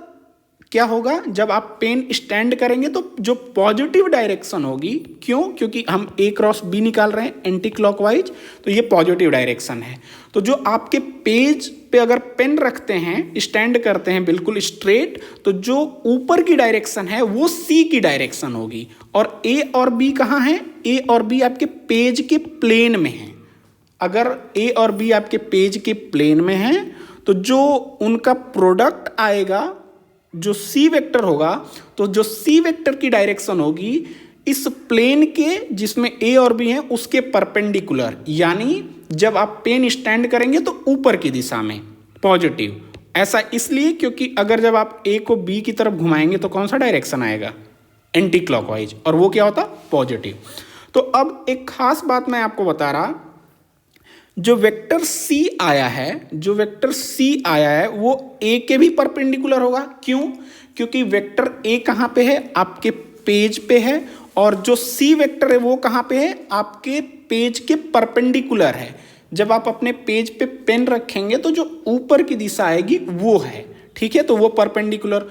क्या होगा, जब आप पेन स्टैंड करेंगे तो जो पॉजिटिव डायरेक्शन होगी, क्यों, क्योंकि हम A क्रॉस B निकाल रहे हैं एंटी क्लॉकवाइज, तो ये पॉजिटिव डायरेक्शन है। तो जो आपके पेज पे अगर पेन रखते हैं, स्टैंड करते हैं बिल्कुल स्ट्रेट, तो जो ऊपर की डायरेक्शन है वो C की डायरेक्शन होगी। और A और B कहाँ है, A और B आपके पेज के प्लेन में है। अगर A और B आपके पेज के प्लेन में है तो जो उनका प्रोडक्ट आएगा, जो C वेक्टर होगा, तो जो C वेक्टर की डायरेक्शन होगी इस प्लेन के जिसमें A और B हैं उसके परपेंडिकुलर, यानी जब आप पेन स्टैंड करेंगे तो ऊपर की दिशा में पॉजिटिव। ऐसा इसलिए क्योंकि अगर जब आप A को B की तरफ घुमाएंगे तो कौन सा डायरेक्शन आएगा, एंटी क्लॉकवाइज, और वो क्या होता, पॉजिटिव। तो अब एक खास बात मैं आपको बता रहा, जो वेक्टर C आया है, जो वेक्टर C आया है वो A के भी परपेंडिकुलर होगा। क्यों, क्योंकि वेक्टर A कहाँ पे है, आपके पेज पे है, और जो C वेक्टर है वो कहाँ पे है, आपके पेज के परपेंडिकुलर है। जब आप अपने पेज पे पेन रखेंगे तो जो ऊपर की दिशा आएगी वो है। ठीक है, तो वो परपेंडिकुलर।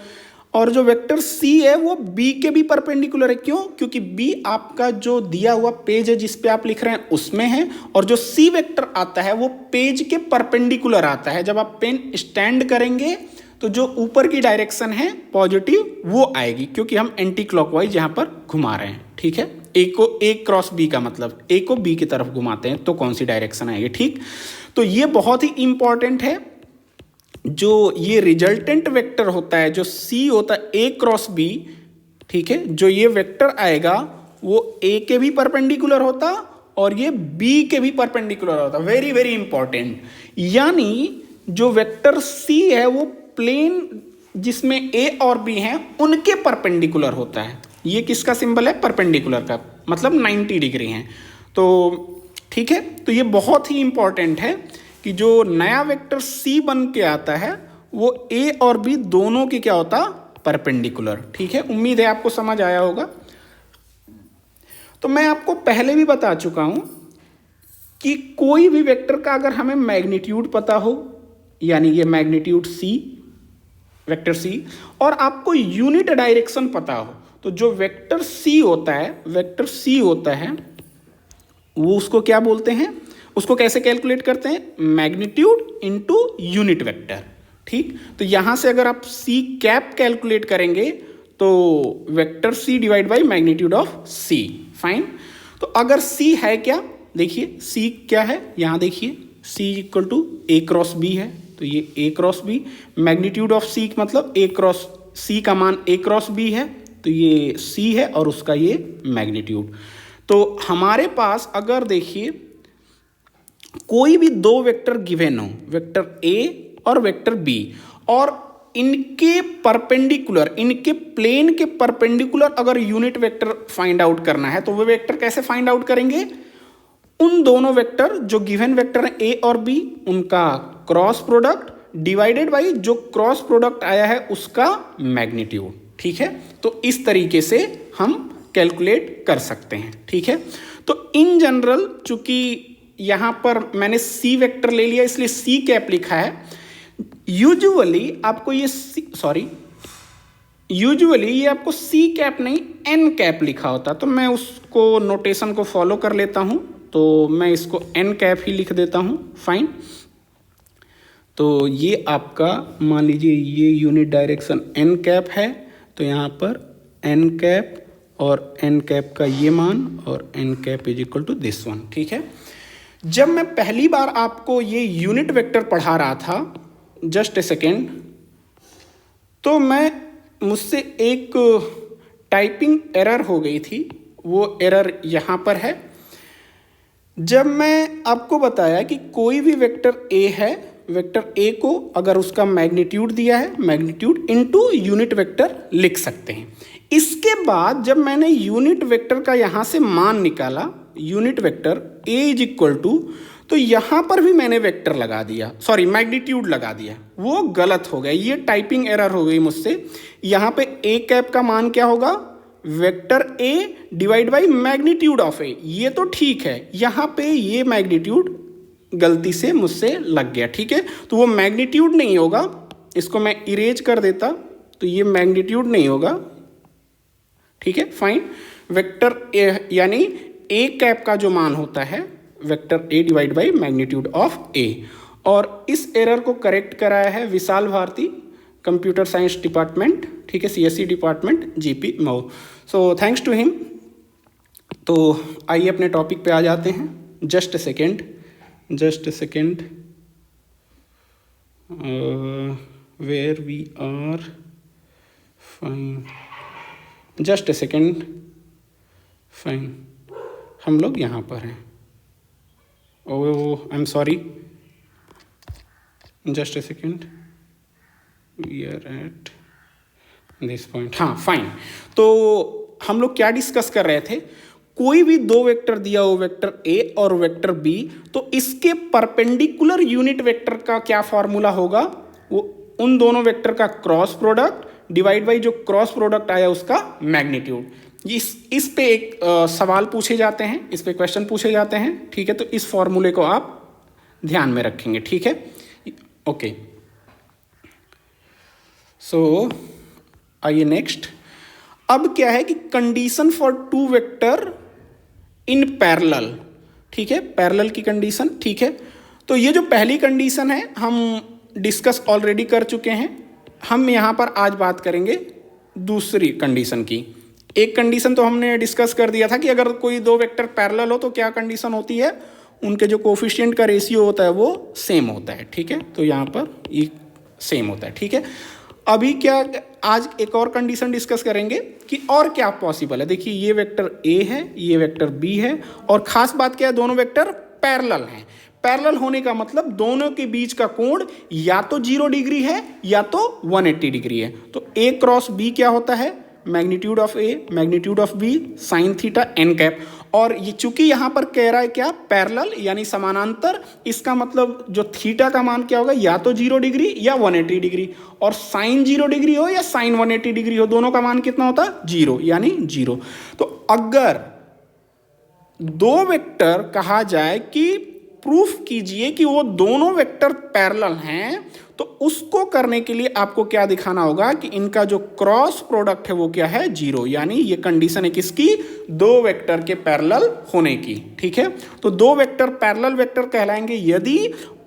और जो वेक्टर C है वो B के भी परपेंडिकुलर है। क्यों, क्योंकि B आपका जो दिया हुआ पेज है जिस पे आप लिख रहे हैं उसमें है, और जो C वेक्टर आता है वो पेज के परपेंडिकुलर आता है। जब आप पेन स्टैंड करेंगे तो जो ऊपर की डायरेक्शन है पॉजिटिव वो आएगी, क्योंकि हम एंटी क्लॉकवाइज यहाँ पर घुमा रहे हैं। ठीक है, A क्रॉस B का मतलब A को B की तरफ घुमाते हैं तो कौन सी डायरेक्शन आएगी। ठीक, तो ये बहुत ही इंपॉर्टेंट है। जो ये रिजल्टेंट वेक्टर होता है, जो C होता है A क्रॉस B, ठीक है, जो ये वेक्टर आएगा वो A के भी परपेंडिकुलर होता और ये B के भी परपेंडिकुलर होता। Very very important. यानी जो वेक्टर C है वो प्लेन जिसमें A और B हैं उनके परपेंडिकुलर होता है। ये किसका सिंबल है, परपेंडिकुलर का, मतलब 90 डिग्री है। तो ठीक है, तो ये बहुत ही इंपॉर्टेंट है कि जो नया वेक्टर C बन के आता है वो A और B दोनों की क्या होता, परपेंडिकुलर। ठीक है, उम्मीद है आपको समझ आया होगा। तो मैं आपको पहले भी बता चुका हूं कि कोई भी वेक्टर का अगर हमें मैग्नीट्यूड पता हो, यानी ये मैग्नीट्यूड C, वेक्टर C, और आपको यूनिट डायरेक्शन पता हो, तो जो वेक्टर C होता है, वेक्टर C होता है वो उसको क्या बोलते हैं, उसको कैसे कैलकुलेट करते हैं, मैग्नीट्यूड इनटू यूनिट वेक्टर। ठीक, तो यहां से अगर आप C कैप कैलकुलेट करेंगे तो vector C divide by magnitude of C। Fine, तो अगर C है क्या, देखिए C क्या है, यहां देखिए C equal to A cross B है, तो ये A cross B, magnitude of C मतलब A क्रॉस C का मान A क्रॉस B है, तो ये C है और उसका ये मैग्नीट्यूड। तो हमारे पास अगर देखिए कोई भी दो वेक्टर गिवन हो, वेक्टर A और वेक्टर B, और इनके परपेंडिकुलर, इनके प्लेन के परपेंडिकुलर अगर यूनिट वेक्टर फाइंड आउट करना है तो वो वेक्टर कैसे फाइंड आउट करेंगे, उन दोनों वेक्टर जो गिवन वेक्टर है A और B उनका क्रॉस प्रोडक्ट डिवाइडेड बाई जो क्रॉस प्रोडक्ट आया है उसका मैग्नीट्यूड। ठीक है, तो इस तरीके से हम कैलकुलेट कर सकते हैं। ठीक है, तो इन जनरल चूंकि यहां पर मैंने C वेक्टर ले लिया इसलिए C कैप लिखा है। यूजुअली आपको ये यूजुअली ये आपको C कैप नहीं N कैप लिखा होता, तो मैं उसको नोटेशन को फॉलो कर लेता हूं, तो मैं इसको N कैप ही लिख देता हूं। फाइन, तो ये आपका मान लीजिए ये यूनिट डायरेक्शन N कैप है, तो यहाँ पर N कैप और N कैप का ये मान और N cap is equal to this one. ठीक है, जब मैं पहली बार आपको ये यूनिट वेक्टर पढ़ा रहा था, जस्ट ए सेकेंड, तो मुझसे एक टाइपिंग एरर हो गई थी, वो एरर यहाँ पर है। जब मैं आपको बताया कि कोई भी वेक्टर ए है, वेक्टर ए को अगर उसका मैग्नीट्यूड दिया है, मैग्नीट्यूड इनटू यूनिट वेक्टर लिख सकते हैं। इसके बाद जब मैंने यूनिट वेक्टर का यहाँ से मान निकाला, unit vector A is equal to, तो यहाँ पर भी मैंने वेक्टर लगा दिया, सॉरी मैग्नीट्यूड लगा दिया, वो गलत हो गया, ये टाइपिंग एरर हो गई मुझसे। यहाँ पे ए कैप का मान क्या होगा, vector a divide by magnitude of a, ये तो ठीक है, यहाँ पे ये मैग्नीट्यूड गलती से मुझसे लग गया, ठीक है। तो वो मैग्नीट्यूड नहीं होगा, इसको मैं इरेज कर देता तो ये मैग्नीट्यूड नहीं होगा, ठीक है, फाइन। वेक्टर ए यानी ए कैप का जो मान होता है vector a divide by magnitude of a. और इस एरर को करेक्ट कराया है Vishal Bharti, computer science department, ठीक है, CSC department, GP Mau. So thanks to him. तो आइए अपने टॉपिक पे आ जाते हैं। Just a second, where we are, fine, just a second, fine, हम लोग यहाँ पर हैं। Oh I am sorry, just a second, we are at this point, हाँ फाइन। तो हम लोग क्या डिस्कस कर रहे थे, कोई भी दो वेक्टर दिया हो, वेक्टर ए और वेक्टर बी, तो इसके परपेंडिकुलर यूनिट वेक्टर का क्या फॉर्मूला होगा, वो उन दोनों वेक्टर का क्रॉस प्रोडक्ट डिवाइड बाई जो क्रॉस प्रोडक्ट आया उसका मैग्नीट्यूड। इस पे एक सवाल पूछे जाते हैं, इस पे क्वेश्चन पूछे जाते हैं, ठीक है। तो इस फॉर्मूले को आप ध्यान में रखेंगे, ठीक है, ओके। सो आइए नेक्स्ट। अब क्या है कि condition for two vector in parallel, ठीक है, पैरेलल की कंडीशन, ठीक है। तो ये जो पहली कंडीशन है हम डिस्कस ऑलरेडी कर चुके हैं, हम यहाँ पर आज बात करेंगे दूसरी कंडीशन की। एक कंडीशन तो हमने डिस्कस कर दिया था कि अगर कोई दो वेक्टर पैरेलल हो तो क्या कंडीशन होती है, उनके जो कोफिशिएंट का रेशियो होता है वो सेम होता है, ठीक है। तो यहाँ पर ये सेम होता है, ठीक है। अभी क्या, आज एक और कंडीशन डिस्कस करेंगे कि और क्या पॉसिबल है। देखिए ये वेक्टर ए है, ये वेक्टर बी है, और खास बात क्या है, दोनों वेक्टर पैरेलल हैं। पैरेलल होने का मतलब दोनों के बीच का कोण या तो 0 डिग्री है या तो 180 डिग्री है। तो ए क्रॉस बी क्या होता है, magnitude of A magnitude of B sine theta N cap. और ये चूंकि यहाँ पर कह रहा है क्या, पैरेलल यानी समानांतर, इसका मतलब जो थीटा का मान क्या होगा, या तो 0 डिग्री या 180 डिग्री। और साइन 0 डिग्री हो या साइन 180 डिग्री हो, दोनों का मान कितना होता है, 0 यानी 0। तो अगर दो वेक्टर कहा जाए कि प्रूफ कीजिए कि वो दोनों वेक्टर पैरेलल हैं, तो उसको करने के लिए आपको क्या दिखाना होगा कि इनका जो क्रॉस प्रोडक्ट है वो क्या है, 0। यानी ये कंडीशन है किसकी, दो वेक्टर के पैरेलल होने की, ठीक है। तो दो वेक्टर पैरेलल वेक्टर कहलाएंगे यदि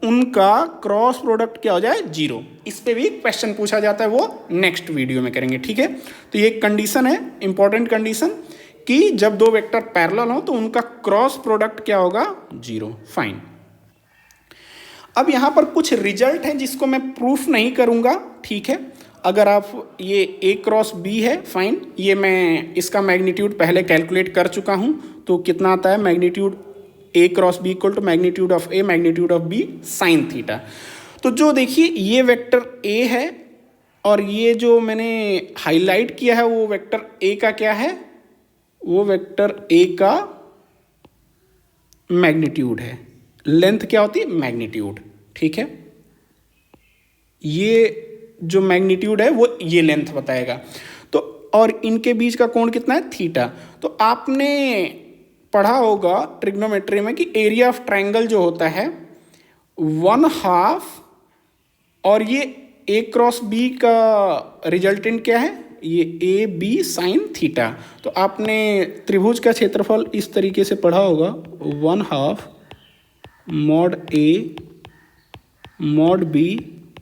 उनका क्रॉस प्रोडक्ट क्या हो जाए, 0। इस पे भी क्वेश्चन पूछा जाता है, वो नेक्स्ट वीडियो में करेंगे, ठीक है। तो ये कंडीशन है, इंपॉर्टेंट कंडीशन, कि जब दो वेक्टर पैरेलल हो तो उनका क्रॉस प्रोडक्ट क्या होगा, 0, फाइन। अब यहां पर कुछ रिजल्ट हैं जिसको मैं प्रूफ नहीं करूंगा, ठीक है। अगर आप ये ए क्रॉस बी है, फाइन, ये मैं इसका मैग्नीट्यूड पहले कैलकुलेट कर चुका हूं, तो कितना आता है, magnitude A cross B equal to magnitude of A magnitude of B sine theta. तो जो देखिए ये वेक्टर ए है और ये जो मैंने हाईलाइट किया है वो वेक्टर ए का क्या है, वो वेक्टर ए का मैग्नीट्यूड है। लेंथ क्या होती है, मैग्नीट्यूड, ठीक है। ये जो मैग्नीट्यूड है वो ये लेंथ बताएगा। तो और इनके बीच का कोण कितना है, थीटा। तो आपने पढ़ा होगा ट्रिग्नोमेट्री में कि एरिया ऑफ ट्रायंगल जो होता है 1/2, और ये ए क्रॉस बी का रिजल्टेंट क्या है, ये ए बी साइन थीटा। तो आपने त्रिभुज का क्षेत्रफल इस तरीके से पढ़ा होगा, 1/2 मॉड ए मॉड बी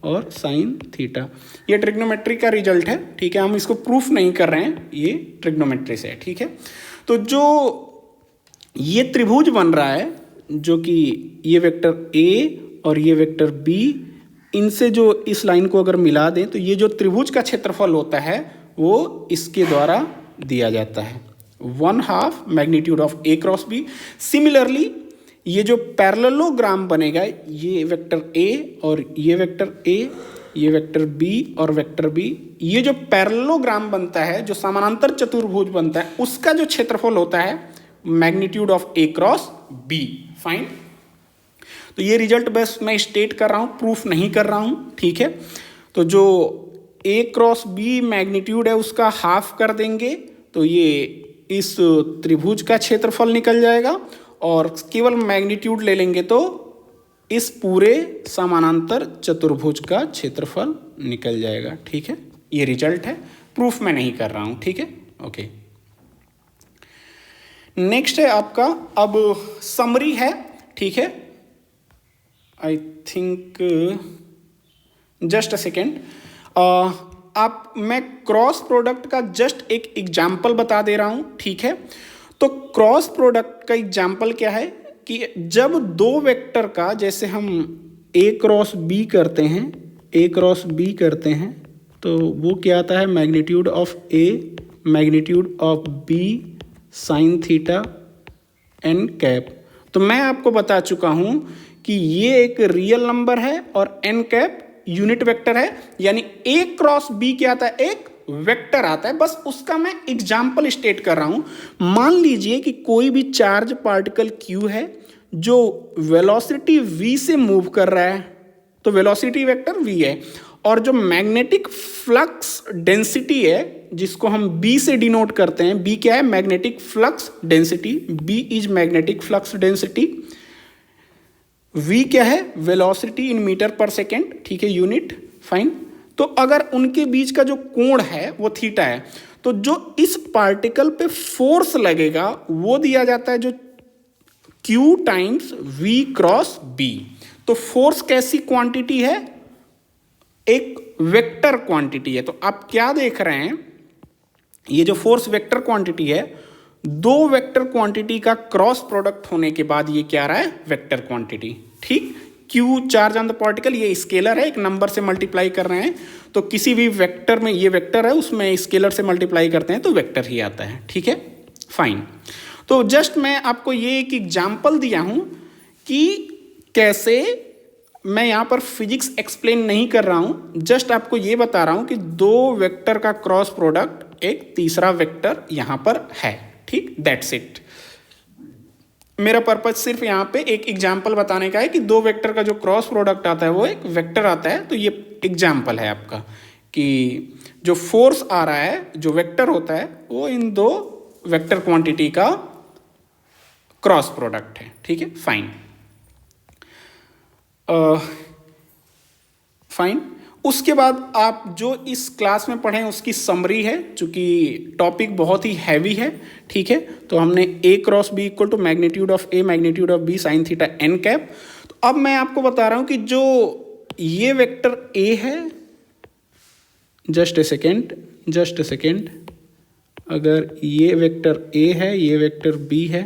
और साइन थीटा। ये ट्रिग्नोमेट्री का रिजल्ट है, ठीक है। हम इसको प्रूफ नहीं कर रहे हैं, ये ट्रिग्नोमेट्री से है, ठीक है। तो जो ये त्रिभुज बन रहा है, जो कि ये वेक्टर ए और ये वेक्टर बी, इनसे जो इस लाइन को अगर मिला दें तो ये जो त्रिभुज का क्षेत्रफल होता है वो इसके द्वारा दिया जाता है, 1/2 magnitude of A cross B. Similarly ये जो पैरेललोग्राम बनेगा, ये वेक्टर ए और ये वेक्टर ए, ये वेक्टर बी और वेक्टर बी, ये जो पैरेललोग्राम बनता है, जो समानांतर चतुर्भुज बनता है, उसका जो क्षेत्रफल होता है magnitude of A cross B. Fine. तो ये रिजल्ट बस मैं स्टेट कर रहा हूँ, प्रूफ नहीं कर रहा हूँ, ठीक है। तो जो ए क्रॉस बी मैग्नीट्यूड है उसका हाफ कर देंगे तो ये इस त्रिभुज का क्षेत्रफल निकल जाएगा, और केवल मैग्नीट्यूड ले लेंगे तो इस पूरे समानांतर चतुर्भुज का क्षेत्रफल निकल जाएगा, ठीक है। ये रिजल्ट है, प्रूफ मैं नहीं कर रहा हूं, ठीक है। ओके, नेक्स्ट है आपका अब समरी है, ठीक है। I think just a second, मैं क्रॉस प्रोडक्ट का जस्ट एक एग्जाम्पल बता दे रहा हूं, ठीक है। तो क्रॉस प्रोडक्ट का एग्जाम्पल क्या है कि जब दो वेक्टर का, जैसे हम ए क्रॉस बी करते हैं, ए क्रॉस बी करते हैं, तो वो क्या आता है, magnitude of A magnitude of B sine theta N cap. तो मैं आपको बता चुका हूं कि ये एक रियल नंबर है और एन कैप यूनिट वेक्टर है, यानी ए क्रॉस बी क्या आता है, एक वेक्टर आता है। बस उसका मैं एग्जाम्पल स्टेट कर रहा हूं। मान लीजिए कि कोई भी चार्ज पार्टिकल Q है जो वेलोसिटी v से मूव कर रहा है, तो वेलोसिटी वेक्टर v है, और जो मैग्नेटिक फ्लक्स डेंसिटी है जिसको हम B से डिनोट करते हैं, B क्या है, magnetic flux density, B is magnetic flux density, v क्या है, वेलोसिटी इन मीटर पर सेकेंड, ठीक है, यूनिट। फाइन। तो अगर उनके बीच का जो कोण है वो थीटा है, तो जो इस पार्टिकल पे फोर्स लगेगा वो दिया जाता है जो Q times V cross B। तो फोर्स कैसी क्वांटिटी है, एक वेक्टर क्वांटिटी है। तो आप क्या देख रहे हैं, ये जो फोर्स वेक्टर क्वांटिटी है, दो वेक्टर क्वांटिटी का क्रॉस प्रोडक्ट होने के बाद ये क्या रहा है, वेक्टर क्वांटिटी, ठीक। Q charge on the particle, ये स्केलर है, एक नंबर से मल्टीप्लाई कर रहे हैं, तो किसी भी वेक्टर में, ये वेक्टर है उसमें स्केलर से मल्टीप्लाई करते हैं तो वेक्टर ही आता है, ठीक है। फाइन। तो जस्ट मैं आपको ये एक एग्जाम्पल दिया हूं कि कैसे, मैं यहां पर फिजिक्स एक्सप्लेन नहीं कर रहा हूं, जस्ट आपको ये बता रहा हूं कि दो वेक्टर का क्रॉस प्रोडक्ट एक तीसरा वेक्टर यहां पर है, ठीक, दैट्स इट। मेरा पर्पज सिर्फ यहाँ पे एक एग्जाम्पल बताने का है कि दो वेक्टर का जो क्रॉस प्रोडक्ट आता है वो एक वेक्टर आता है। तो ये एग्जाम्पल है आपका कि जो फोर्स आ रहा है, जो वेक्टर होता है, वो इन दो वेक्टर क्वांटिटी का क्रॉस प्रोडक्ट है, ठीक है। फाइन। फाइन। उसके बाद आप जो इस क्लास में पढ़े उसकी समरी है, चूंकि टॉपिक बहुत ही हैवी है, ठीक है। तो हमने a cross B equal to magnitude of A magnitude of B sine theta N cap. तो अब मैं आपको बता रहा हूं कि जो ये वेक्टर ए है, जस्ट ए सेकेंड, अगर ये वेक्टर ए है, ये वेक्टर बी है,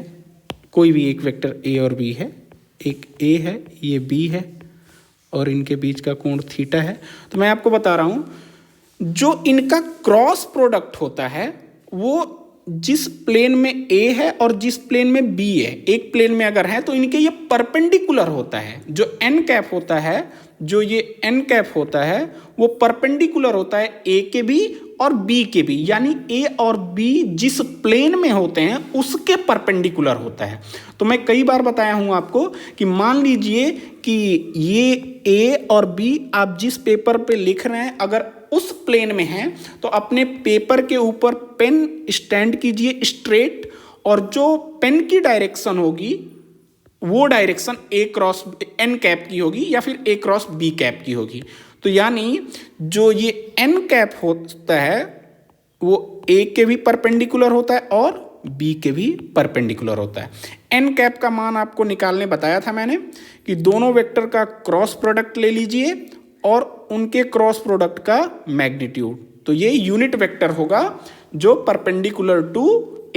कोई भी एक वेक्टर ए और बी है, एक ए है, ये बी है, और इनके बीच का कोण थीटा है। तो मैं आपको बता रहा हूं जो इनका क्रॉस प्रोडक्ट होता है वो जिस प्लेन में ए है और जिस प्लेन में बी है, एक प्लेन में अगर है तो इनके ये परपेंडिकुलर होता है। जो एन कैप होता है, जो ये एन कैप होता है वो परपेंडिकुलर होता है ए के भी और बी के भी, यानी ए और बी जिस प्लेन में होते हैं उसके परपेंडिकुलर होता है। तो मैं कई बार बताया हूं आपको कि मान लीजिए कि ये ए और बी आप जिस पेपर पे लिख रहे हैं अगर उस प्लेन में है तो अपने पेपर के ऊपर पेन स्टैंड कीजिए स्ट्रेट, और जो पेन की डायरेक्शन होगी वो डायरेक्शन ए क्रॉस एन कैप की होगी या फिर ए क्रॉस बी कैप की होगी। तो यानी जो ये एन कैप होता है वो ए के भी परपेंडिकुलर होता है और बी के भी परपेंडिकुलर होता है। एन कैप का मान आपको निकालने बताया था मैंने कि दोनों वेक्टर का क्रॉस प्रोडक्ट ले लीजिए और उनके क्रॉस प्रोडक्ट का मैग्नीट्यूड, तो ये यूनिट वेक्टर होगा जो perpendicular to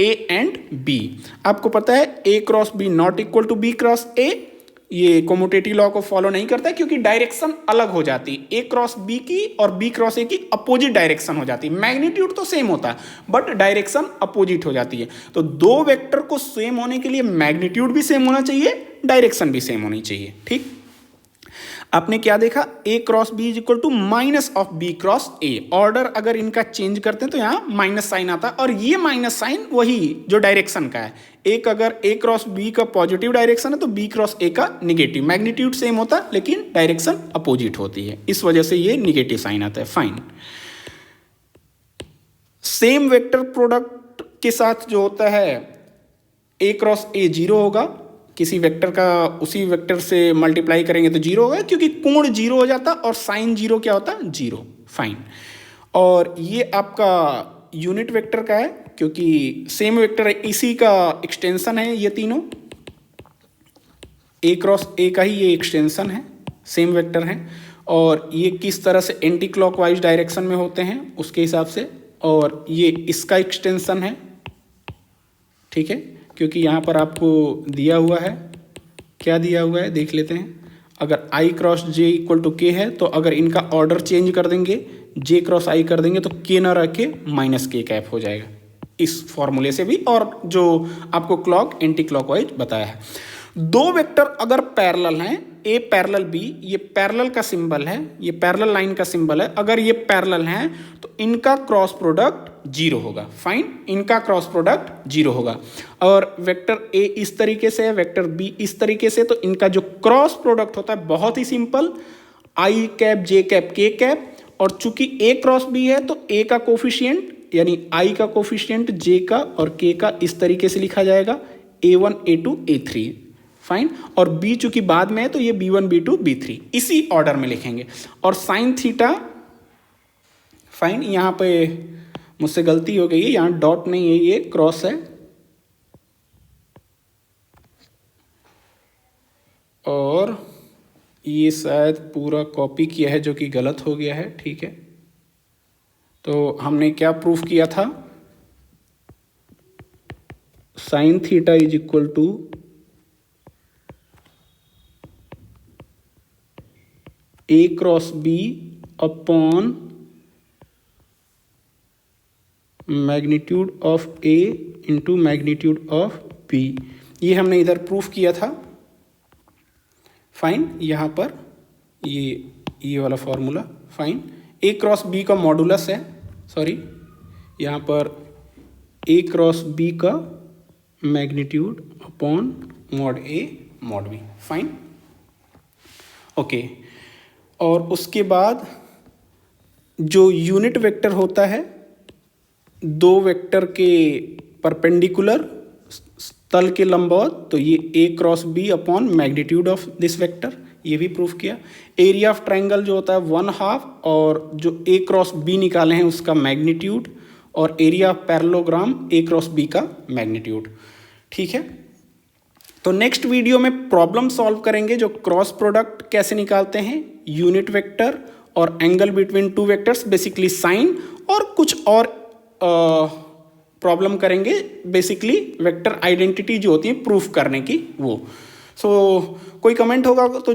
a and b. आपको पता है a cross b not equal to b cross a, ये कॉम्यूटेटिव लॉ को फॉलो नहीं करता है क्योंकि डायरेक्शन अलग हो जाती है। ए क्रॉस बी की और बी क्रॉस ए की अपोजिट डायरेक्शन हो जाती है। मैग्नीट्यूड तो सेम होता है बट डायरेक्शन अपोजिट हो जाती है। तो दो वेक्टर को सेम होने के लिए मैग्नीट्यूड भी सेम होना चाहिए, डायरेक्शन भी सेम होनी चाहिए। ठीक, आपने क्या देखा, a cross b is equal to minus of b cross a. Order अगर इनका चेंज करते हैं तो यहाँ माइनस साइन आता है और ये माइनस साइन वही जो डायरेक्शन का है। एक अगर ए क्रॉस बी का पॉजिटिव डायरेक्शन है तो बी क्रॉस ए का निगेटिव। मैग्नीट्यूड सेम होता है लेकिन डायरेक्शन अपोजिट होती है, इस वजह से ये निगेटिव साइन आता है। फाइन। सेम वेक्टर प्रोडक्ट के साथ जो होता है ए क्रॉस ए जीरो होगा, किसी वेक्टर का उसी वेक्टर से मल्टीप्लाई करेंगे तो जीरो होगा क्योंकि कोण जीरो हो जाता और साइन जीरो क्या होता, जीरो। फाइन। और ये आपका यूनिट वेक्टर का है क्योंकि सेम वेक्टर है, इसी का एक्सटेंशन है ये तीनों। ए क्रॉस ए का ही ये एक्सटेंशन है, सेम वेक्टर है। और ये किस तरह से एंटी क्लॉकवाइज डायरेक्शन में होते हैं उसके हिसाब से। और ये इसका एक्सटेंशन है, ठीक है, क्योंकि यहाँ पर आपको दिया हुआ है, क्या दिया हुआ है देख लेते हैं। अगर आई क्रॉस जे इक्वल टू के है तो अगर इनका ऑर्डर चेंज कर देंगे, जे क्रॉस आई कर देंगे तो के ना रख के माइनस के कैप हो जाएगा इस फॉर्मूले से भी, और जो आपको क्लॉक एंटी क्लॉकवाइज बताया है। दो वेक्टर अगर पैरेलल हैं, ए पैरेलल बी, ये पैरेलल का सिंबल है, ये पैरेलल लाइन का सिंबल है। अगर ये पैरेलल हैं तो इनका क्रॉस प्रोडक्ट जीरो होगा। फाइन, इनका क्रॉस प्रोडक्ट जीरो होगा। और वेक्टर ए इस तरीके से है, वेक्टर बी इस तरीके से, तो इनका जो क्रॉस प्रोडक्ट होता है बहुत ही सिंपल, आई कैप जे कैप के कैप। और चूंकि ए क्रॉस बी है तो ए का कोफिशिएंट यानी आई का कोफिशिएंट जे का और के का इस तरीके से लिखा जाएगा, A1 A2 A3। फाइन। और बी चूंकि बाद में है तो ये B1 B2 B3 इसी ऑर्डर में लिखेंगे। और साइन थीटा, फाइन, यहाँ पे मुझसे गलती हो गई है, यहाँ डॉट नहीं है, ये क्रॉस है। और ये शायद पूरा कॉपी किया है जो कि गलत हो गया है, ठीक है। तो हमने क्या प्रूफ किया था, sine theta is equal to A cross B upon magnitude of A into magnitude of B. ये हमने इधर प्रूफ किया था। फाइन, यहाँ पर ये वाला फॉर्मूला। फाइन, ए क्रॉस बी का मॉडुलस है, सॉरी, यहाँ पर ए क्रॉस बी का magnitude upon mod A mod B. Fine, okay. और उसके बाद जो यूनिट वेक्टर होता है दो वेक्टर के परपेंडिकुलर तल के लंबवत, तो ये a cross B upon magnitude of this vector, ये भी प्रूफ किया। एरिया ऑफ ट्रायंगल जो होता है 1/2 और जो ए क्रॉस बी निकाले हैं उसका मैग्नीट्यूड, और area of parallelogram A cross B का मैग्नीट्यूड। ठीक है, तो नेक्स्ट वीडियो में प्रॉब्लम सॉल्व करेंगे जो क्रॉस प्रोडक्ट कैसे निकालते हैं, यूनिट वेक्टर और angle between two vectors, basically sine, और कुछ और प्रॉब्लम करेंगे बेसिकली वेक्टर आइडेंटिटी जो होती है प्रूफ करने की वो। सो कोई कमेंट होगा तो